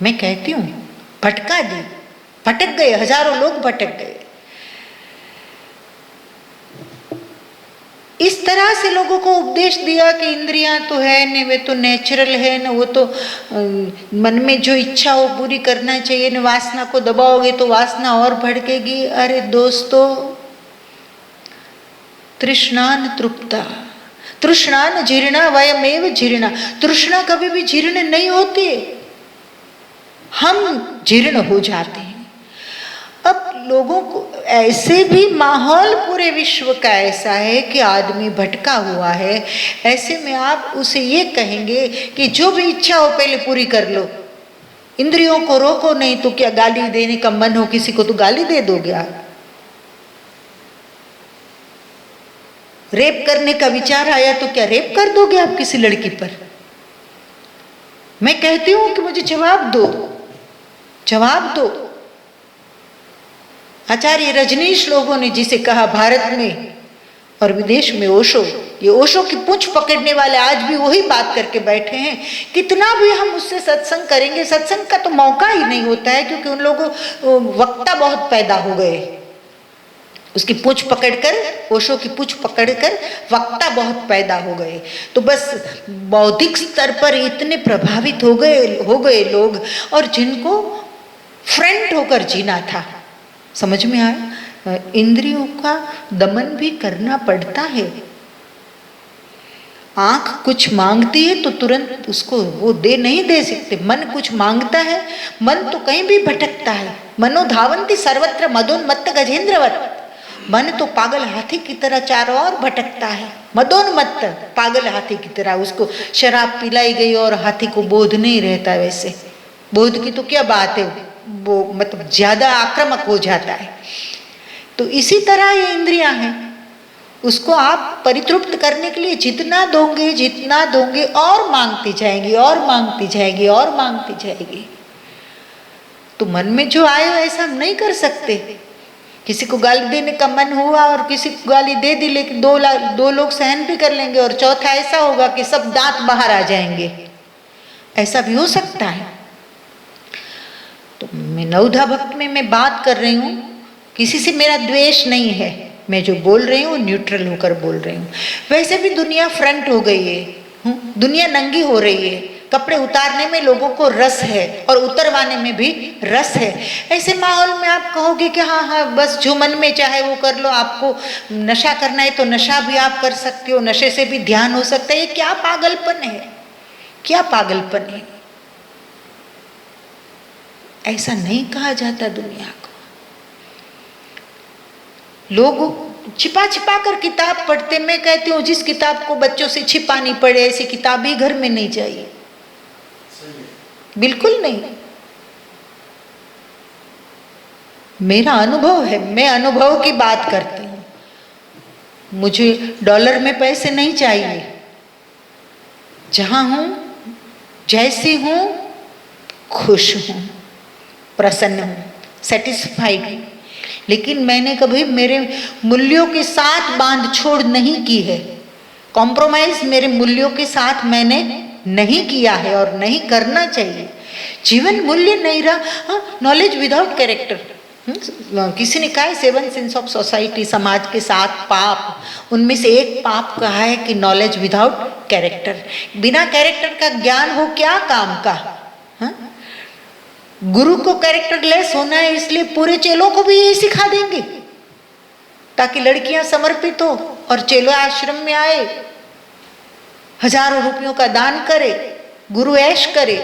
S1: मैं कहती हूँ भटका दी, भटक गए, हजारों लोग भटक गए। इस तरह से लोगों को उपदेश दिया कि इंद्रियां तो है न, वे तो नेचुरल है न, वो तो मन में जो इच्छा हो पूरी करना चाहिए न, वासना को दबाओगे तो वासना और भड़केगी। अरे दोस्तों, तृष्णान तृप्ता तृष्णान जीर्णा वयमेव जीर्णा। तृष्णा कभी भी जीर्ण नहीं होती, हम जीर्ण हो जाते हैं। अब लोगों को ऐसे भी माहौल पूरे विश्व का ऐसा है कि आदमी भटका हुआ है। ऐसे में आप उसे ये कहेंगे कि जो भी इच्छा हो पहले पूरी कर लो, इंद्रियों को रोको नहीं, तो क्या गाली देने का मन हो किसी को तो गाली दे दोगे आप। रेप करने का विचार आया तो क्या रेप कर दोगे आप किसी लड़की पर? मैं कहती हूं कि मुझे जवाब दो, जवाब दो। आचार्य रजनीश लोगों ने जिसे कहा भारत में और विदेश में ओशो, ये ओशो की पूंछ पकड़ने वाले आज भी वही बात करके बैठे हैं। कितना भी हम उससे सत्संग करेंगे, सत्संग का तो मौका ही नहीं होता है, क्योंकि उन लोगों वक्ता बहुत पैदा हो गए। उसकी पूंछ पकड़कर, ओशो की पूंछ पकड़कर वक्ता बहुत पैदा हो गए। तो बस बौद्धिक स्तर पर इतने प्रभावित हो गए लोग, और जिनको फ्रंट होकर जीना था। समझ में आया? इंद्रियों का दमन भी करना पड़ता है। आंख कुछ मांगती है तो तुरंत उसको वो नहीं दे सकते। मन कुछ मांगता है, मन तो कहीं भी भटकता है। मनो धावंती सर्वत्र मदोन्मत्त गजेंद्रवत। मन तो पागल हाथी की तरह चारों ओर भटकता है, मदोन्मत्त, पागल हाथी की तरह। उसको शराब पिलाई गई और हाथी को बोध नहीं रहता। वैसे बोध की तो क्या बात है, वो मतलब ज्यादा आक्रामक हो जाता है। तो इसी तरह ये इंद्रियां हैं, उसको आप परितृप्त करने के लिए जितना दोगे और मांगती जाएगी और मांगती जाएगी और मांगती जाएगी। तो मन में जो आए ऐसा हम नहीं कर सकते। किसी को गाली देने का मन हुआ और किसी को गाली दे दी, लेकिन दो लोग सहन भी कर लेंगे, और चौथा ऐसा होगा कि सब दांत बाहर आ जाएंगे। ऐसा भी हो सकता है। तो मैं नवधा भक्त में मैं बात कर रही हूँ, किसी से मेरा द्वेष नहीं है। मैं जो बोल रही हूँ न्यूट्रल होकर बोल रही हूँ। वैसे भी दुनिया फ्रंट हो गई है, दुनिया नंगी हो रही है। कपड़े उतारने में लोगों को रस है और उतरवाने में भी रस है। ऐसे माहौल में आप कहोगे कि हाँ हाँ बस जो मन में चाहे वो कर लो, आपको नशा करना है तो नशा भी आप कर सकते हो, नशे से भी ध्यान हो सकता है। ये क्या पागलपन है, क्या पागलपन है। ऐसा नहीं कहा जाता दुनिया को। लोग छिपा छिपा कर किताब पढ़ते। मैं कहती हूँ जिस किताब को बच्चों से छिपानी पड़े ऐसी किताब ही घर में नहीं चाहिए, बिल्कुल नहीं। मेरा अनुभव है, मैं अनुभव की बात करती हूँ। मुझे डॉलर में पैसे नहीं चाहिए। जहां हूं, जैसी हूं, खुश हूं, प्रसन्न हूं, सेटिस्फाइड हूं। लेकिन मैंने कभी मेरे मूल्यों के साथ बांध छोड़ नहीं की है। कॉम्प्रोमाइज मेरे मूल्यों के साथ मैंने नहीं किया है और नहीं करना चाहिए। जीवन मूल्य नहीं रहा। नॉलेज विदाउट कैरेक्टर, किसी ने कहा है 7 सिंस ऑफ सोसाइटी, समाज के 7 पाप, उनमें से एक पाप कहा है कि नॉलेज विदाउट कैरेक्टर। बिना कैरेक्टर का ज्ञान हो क्या काम का। गुरु को कैरेक्टरलेस होना है, इसलिए पूरे चेलों को भी यही सिखा देंगे ताकि लड़कियां समर्पित हो और चेलो आश्रम में आए, हजारों रुपयों का दान करे, गुरु ऐश करे,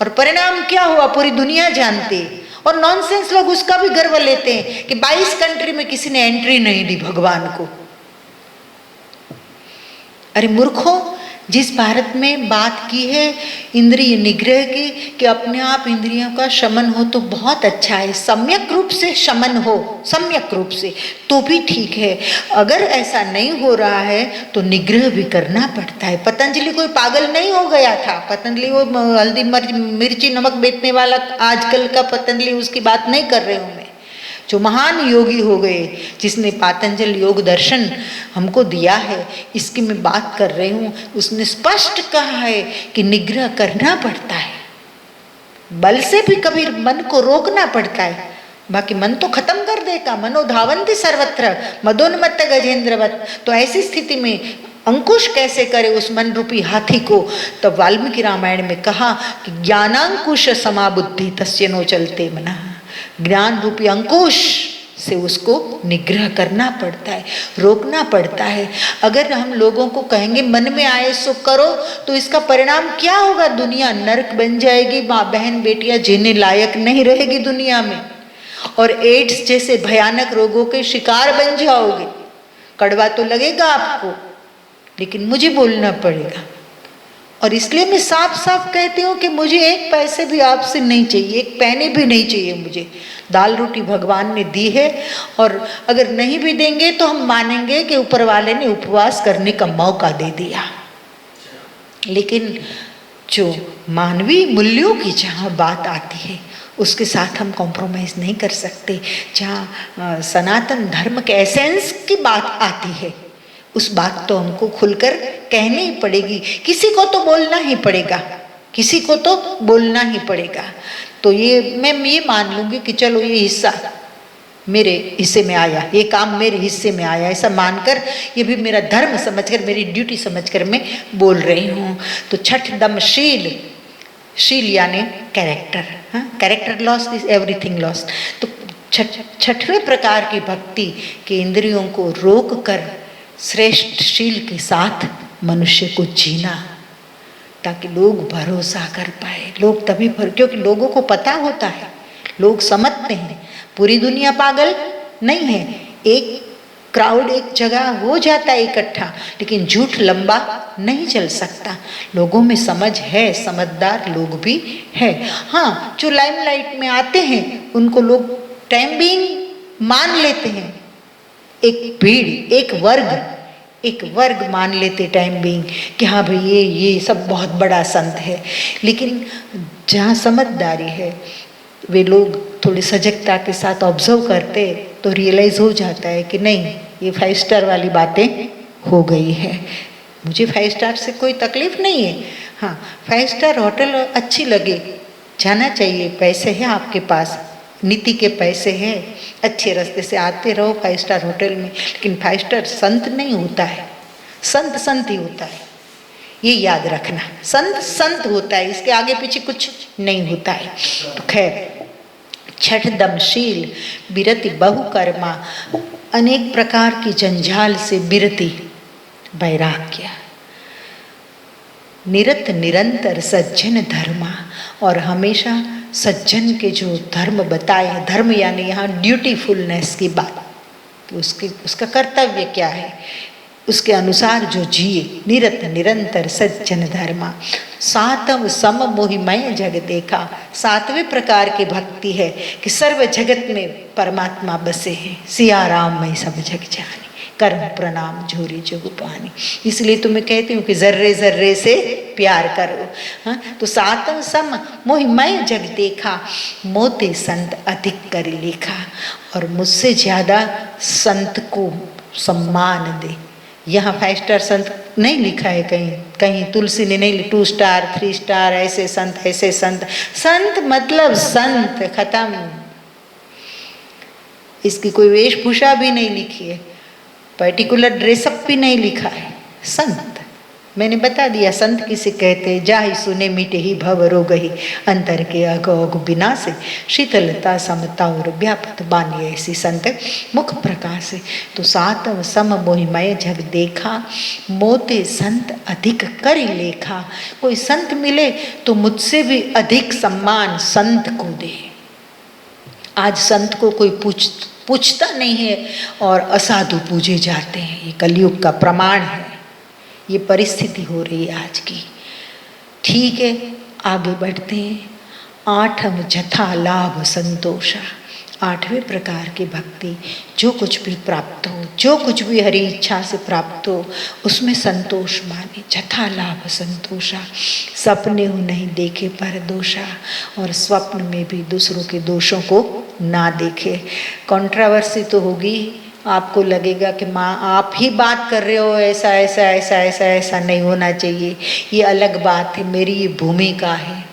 S1: और परिणाम क्या हुआ पूरी दुनिया जानती है। और नॉनसेंस लोग उसका भी गर्व लेते हैं कि 22 कंट्री में किसी ने एंट्री नहीं दी भगवान को। अरे मूर्खों, जिस भारत में बात की है इंद्रिय निग्रह की कि अपने आप इंद्रियों का शमन हो तो बहुत अच्छा है। सम्यक रूप से शमन हो, सम्यक रूप से तो भी ठीक है। अगर ऐसा नहीं हो रहा है तो निग्रह भी करना पड़ता है। पतंजलि कोई पागल नहीं हो गया था। पतंजलि वो हल्दी मिर्ची नमक बेचने वाला आजकल का पतंजलि, उसकी बात नहीं कर रही हूँ मैं। जो महान योगी हो गए, जिसने पातंजल योग दर्शन हमको दिया है, इसकी मैं बात कर रही हूँ। उसने स्पष्ट कहा है कि निग्रह करना पड़ता है, बल से भी कभी मन को रोकना पड़ता है, बाकी मन तो खत्म कर देगा। मनो धावंती सर्वत्र मदोन्मत्त गजेंद्रवत। तो ऐसी स्थिति में अंकुश कैसे करे उस मन रूपी हाथी को। तब वाल्मीकि रामायण में कहा कि ज्ञानांकुश समाबुद्धि तस्य नो चलते मना। ज्ञान रूपी अंकुश से उसको निग्रह करना पड़ता है, रोकना पड़ता है। अगर हम लोगों को कहेंगे मन में आए सो करो, तो इसका परिणाम क्या होगा? दुनिया नरक बन जाएगी। माँ बहन बेटियां जीने लायक नहीं रहेगी दुनिया में, और एड्स जैसे भयानक रोगों के शिकार बन जाओगे। कड़वा तो लगेगा आपको, लेकिन मुझे बोलना पड़ेगा। और इसलिए मैं साफ साफ कहती हूँ कि मुझे एक पैसे भी आपसे नहीं चाहिए, एक पैने भी नहीं चाहिए मुझे। दाल रोटी भगवान ने दी है, और अगर नहीं भी देंगे तो हम मानेंगे कि ऊपर वाले ने उपवास करने का मौका दे दिया। लेकिन जो मानवीय मूल्यों की जहाँ बात आती है उसके साथ हम कॉम्प्रोमाइज़ नहीं कर सकते। जहाँ सनातन धर्म के एसेंस की बात आती है, उस बात तो हमको खुलकर कहनी ही पड़ेगी। किसी को तो बोलना ही पड़ेगा, किसी को तो बोलना ही पड़ेगा। तो ये मैं ये मान लूँगी कि चलो ये हिस्सा मेरे हिस्से में आया, ये काम मेरे हिस्से में आया, ऐसा मानकर, ये भी मेरा धर्म समझकर, मेरी ड्यूटी समझकर मैं बोल रही हूँ। तो छठ दमशील, शील यानी कैरेक्टर, हाँ, character loss is everything loss. तो छठवें प्रकार की भक्ति के इंद्रियों को रोक कर श्रेष्ठ शील के साथ मनुष्य को जीना, ताकि लोग भरोसा कर पाए। लोग तभी क्योंकि लोगों को पता होता है, लोग समझते हैं, पूरी दुनिया पागल नहीं है। एक क्राउड एक जगह हो जाता है इकट्ठा, लेकिन झूठ लंबा नहीं चल सकता। लोगों में समझ है, समझदार लोग भी है। हाँ, जो लाइमलाइट में आते हैं उनको लोग टाइम बीइंग मान लेते हैं, एक भीड़, एक वर्ग मान लेते टाइम बीइंग कि हाँ भाई ये सब बहुत बड़ा संत है। लेकिन जहाँ समझदारी है, वे लोग थोड़ी सजगता के साथ ऑब्जर्व करते तो रियलाइज हो जाता है कि नहीं, ये 5 स्टार वाली बातें हो गई है। मुझे 5 स्टार से कोई तकलीफ नहीं है। हाँ, 5 स्टार होटल अच्छी लगे, जाना चाहिए, पैसे हैं आपके पास, नीति के पैसे हैं, अच्छे रास्ते से आते रहो 5 स्टार होटल में। लेकिन 5 स्टार संत नहीं होता है, संत संत ही होता है, ये याद रखना। संत संत होता है, इसके आगे पीछे कुछ नहीं होता है। तो खैर, छठ दमशील बिरति बहुकर्मा, अनेक प्रकार की जंजाल से बिरति, वैराग्य, निरत निरंतर सज्जन धर्मा, और हमेशा सज्जन के जो धर्म बताए, धर्म यानी यहाँ ड्यूटीफुलनेस की बात, कि उसका कर्तव्य क्या है, उसके अनुसार जो जिए। निरत निरंतर सज्जन धर्मा, सातव सम मोहिमय जग देखा, 7वें प्रकार की भक्ति है कि सर्व जगत में परमात्मा बसे हैं। सिया राम मैं सब जग जानी, कर्म प्रणाम झोरी जग पानी। इसलिए तो मैं कहती हूँ कि जर्रे जर्रे से प्यार करो। हाँ, तो सातव सम मोहिमय जग देखा, मोते संत अधिक कर लेखा, और मुझसे ज़्यादा संत को सम्मान दे। यहाँ 5 स्टार संत नहीं लिखा है, कहीं तुलसी ने नहीं, 2 स्टार 3 स्टार, ऐसे संत ऐसे संत। संत मतलब संत, खत्म। इसकी कोई वेशभूषा भी नहीं लिखी है, पर्टिकुलर ड्रेसअप भी नहीं लिखा है। संत मैंने बता दिया, संत किसे कहते, जाहि सुने मिटे ही भव रोगहि, अंतर के अगौग बिना से, शीतलता समता और व्यापत बानी ऐसी संत मुख प्रकाश। तो सातव सम मोहिमय जग देखा, मोते संत अधिक करि लेखा। कोई संत मिले तो मुझसे भी अधिक सम्मान संत को दे। आज संत को कोई पूछता नहीं है और असाधु पूजे जाते हैं, ये कलयुग का प्रमाण है। ये परिस्थिति हो रही है आज की। ठीक है, आगे बढ़ते हैं। 8 जथा लाभ संतोषा, 8वें प्रकार की भक्ति, जो कुछ भी प्राप्त हो, जो कुछ भी हरि इच्छा से प्राप्त हो, उसमें संतोष माने। जथा लाभ संतोषा, सपने हो नहीं देखे पर दोषा, और स्वप्न में भी दूसरों के दोषों को ना देखे। कंट्रोवर्सी तो होगी, आपको लगेगा कि माँ आप ही बात कर रहे हो, ऐसा ऐसा ऐसा ऐसा ऐसा नहीं होना चाहिए, ये अलग बात है। मेरी ये भूमिका है,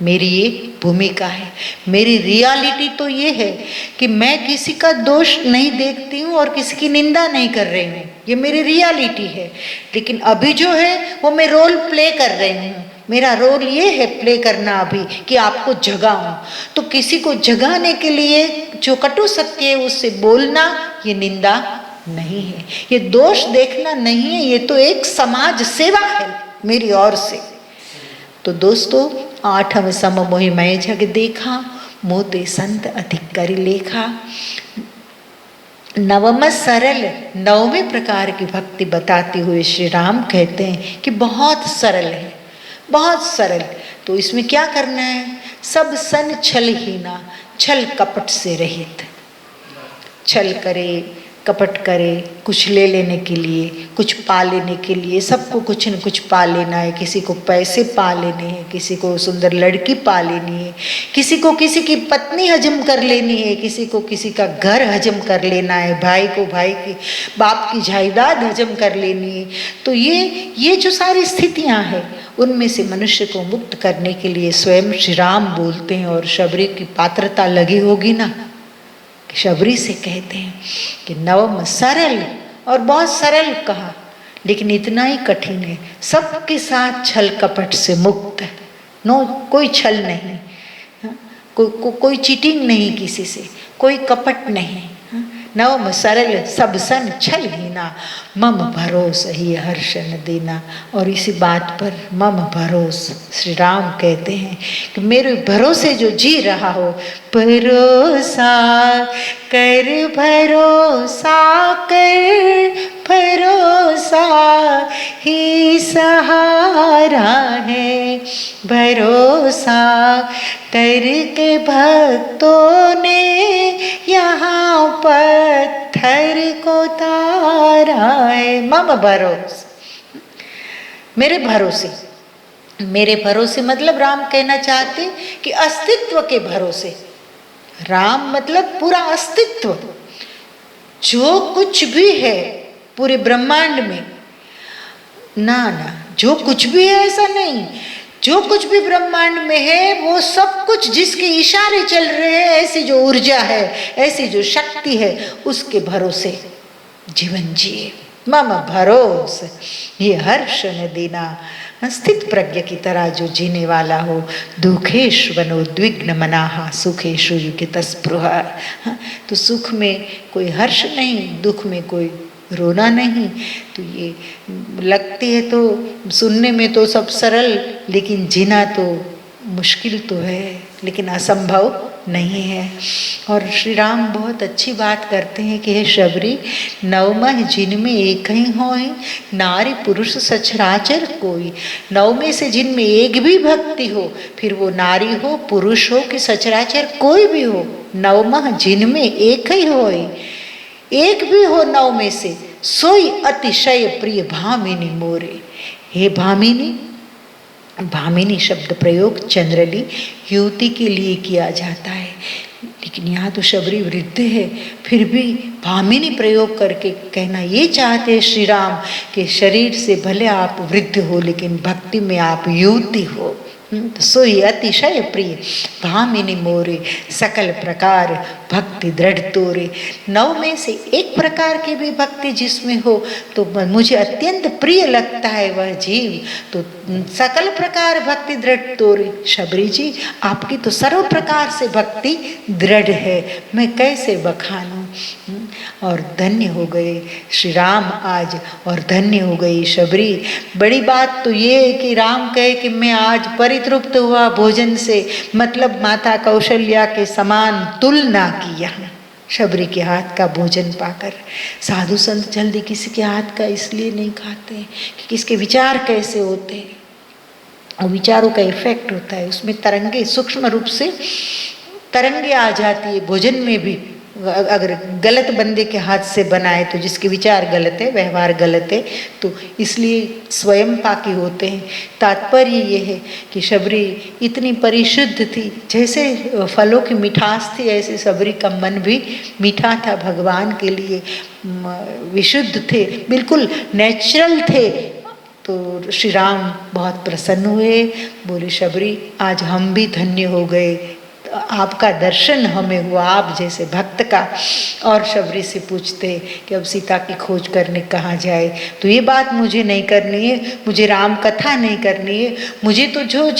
S1: मेरी ये भूमिका है। मेरी रियलिटी तो ये है कि मैं किसी का दोष नहीं देखती हूँ और किसी की निंदा नहीं कर रही हूँ, ये मेरी रियलिटी है। लेकिन अभी जो है वो मैं रोल प्ले कर रही हूँ। मेरा रोल ये है प्ले करना अभी कि आपको जगाऊं। तो किसी को जगाने के लिए जो कटु सत्य है उससे बोलना, ये निंदा नहीं है, ये दोष देखना नहीं है, ये तो एक समाज सेवा है मेरी ओर से। तो दोस्तों, 8 सम मोहिमय जग देखा, मोते संत अधिक कर लेखा। 9वां सरल, 9वें प्रकार की भक्ति बताते हुए श्री राम कहते हैं कि बहुत सरल है, बहुत सरल। तो इसमें क्या करना है? सब सन छल हीना, छल कपट से रहित। छल करे, कपट करे, कुछ ले लेने के लिए, कुछ पा लेने के लिए, सबको कुछ न कुछ पा लेना है। किसी को पैसे पा लेने हैं, किसी को सुंदर लड़की पा लेनी है, किसी को किसी की पत्नी हजम कर लेनी है, किसी को किसी का घर हजम कर लेना है, भाई को भाई की बाप की जायदाद हजम कर लेनी है। तो ये जो सारी स्थितियां हैं, उनमें से मनुष्य को मुक्त करने के लिए स्वयं श्री राम बोलते हैं। और शबरी की पात्रता लगी होगी ना, शबरी से कहते हैं कि नवम सरल, और बहुत सरल कहा, लेकिन इतना ही कठिन है। सबके साथ छल कपट से मुक्त है, नो कोई छल नहीं, कोई चीटिंग नहीं किसी से, कोई कपट नहीं। नवम सरल सब सन छल हीना, मम भरोस ही हर्षण देना। और इसी बात पर मम भरोस श्री राम कहते हैं कि मेरे भरोसे जो जी रहा हो, भरोसा कर भरोसा कर, भरोसा ही सहारा है। भरोसा करके भक्तों ने यहाँ पत्थर को तारा है। मम भरोस, मेरे भरोसे, मेरे भरोसे मतलब राम कहना चाहते कि अस्तित्व के भरोसे। राम मतलब पूरा अस्तित्व, जो कुछ भी है पूरे ब्रह्मांड में, ना ना जो कुछ भी है ऐसा नहीं, जो कुछ भी ब्रह्मांड में है वो सब कुछ जिसके इशारे चल रहे हैं, ऐसी जो ऊर्जा है, ऐसी जो शक्ति है, उसके भरोसे जीवन जिए। मम भरोस ये हर्षण देना, स्थित प्रज्ञ की तरह जो जीने वाला हो। दुखेश वनोद्विग्न मनाहा, सुखेशु युकित स्पृह। तो सुख में कोई हर्ष नहीं, दुख में कोई रोना नहीं। तो ये लगती है तो सुनने में तो सब सरल, लेकिन जीना तो मुश्किल तो है, लेकिन असंभव नहीं है। और श्री राम बहुत अच्छी बात करते हैं कि हे शबरी, नवमह जिनमें एक ही होय, नारी पुरुष सचराचर कोई। नव में से जिनमें एक भी भक्ति हो, फिर वो नारी हो, पुरुष हो कि सचराचर कोई भी हो, नवमह जिनमें एक ही होय, एक भी हो नौ में से, सोई अतिशय प्रिय भामिनी मोरे। हे भामिनी, भामिनी शब्द प्रयोग जनरली युवती के लिए किया जाता है, लेकिन यहाँ तो शबरी वृद्ध है, फिर भी भामिनी प्रयोग करके कहना ये चाहते हैं श्री राम कि शरीर से भले आप वृद्ध हो, लेकिन भक्ति में आप युवती हो। सोई अतिशय प्रिय भामिनी मोरे, सकल प्रकार भक्ति दृढ़ तोरे। नौ में से एक प्रकार की भी भक्ति जिसमें हो तो मुझे अत्यंत प्रिय लगता है वह जीव, तो सकल प्रकार भक्ति दृढ़ तोरे। शबरी जी, आपकी तो सर्व प्रकार से भक्ति दृढ़ है, मैं कैसे बखानूं। और धन्य हो गए श्री राम आज, और धन्य हो गई शबरी। बड़ी बात तो ये है कि राम कहे कि मैं आज परितृप्त हुआ भोजन से, मतलब माता कौशल्या के समान तुलना किया शबरी के हाथ का भोजन पाकर। साधु संत जल्दी किसी के हाथ का इसलिए नहीं खाते कि किसके विचार कैसे होते हैं, और विचारों का इफेक्ट होता है, उसमें तरंगे सूक्ष्म रूप से तरंगे आ जाती है। भोजन में भी अगर गलत बंदे के हाथ से बनाए तो जिसके विचार गलत है, व्यवहार गलत है, तो इसलिए स्वयं पाकी होते हैं। तात्पर्य ये है कि शबरी इतनी परिशुद्ध थी, जैसे फलों की मिठास थी ऐसे शबरी का मन भी मीठा था, भगवान के लिए विशुद्ध थे, बिल्कुल नेचुरल थे। तो श्री राम बहुत प्रसन्न हुए, बोले शबरी आज हम भी धन्य हो गए, आपका दर्शन हमें हुआ, आप जैसे भक्त का। और शबरी से पूछते कि अब सीता की खोज करने कहाँ जाए, तो ये बात मुझे नहीं करनी है, मुझे राम कथा नहीं करनी है, मुझे तो जो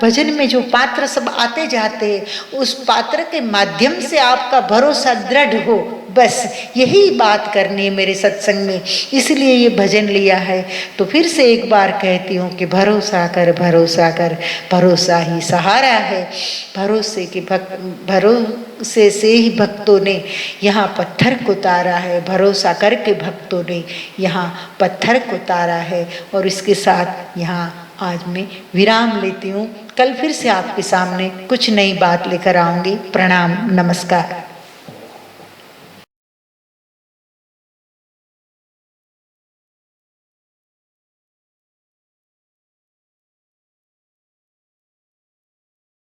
S1: भजन में जो पात्र सब आते जाते हैं उस पात्र के माध्यम से आपका भरोसा दृढ़ हो, बस यही बात करनी है मेरे सत्संग में, इसलिए ये भजन लिया है। तो फिर से एक बार कहती हूँ कि भरोसा कर, भरोसा कर, भरोसा ही सहारा है। भरोसे से ही भक्तों ने यहाँ पत्थर को तारा है, भरोसा करके भक्तों ने यहाँ पत्थर को तारा है। और इसके साथ यहाँ आज मैं विराम लेती हूँ, कल फिर से आपके सामने कुछ नई बात लेकर आऊँगी। प्रणाम, नमस्कार।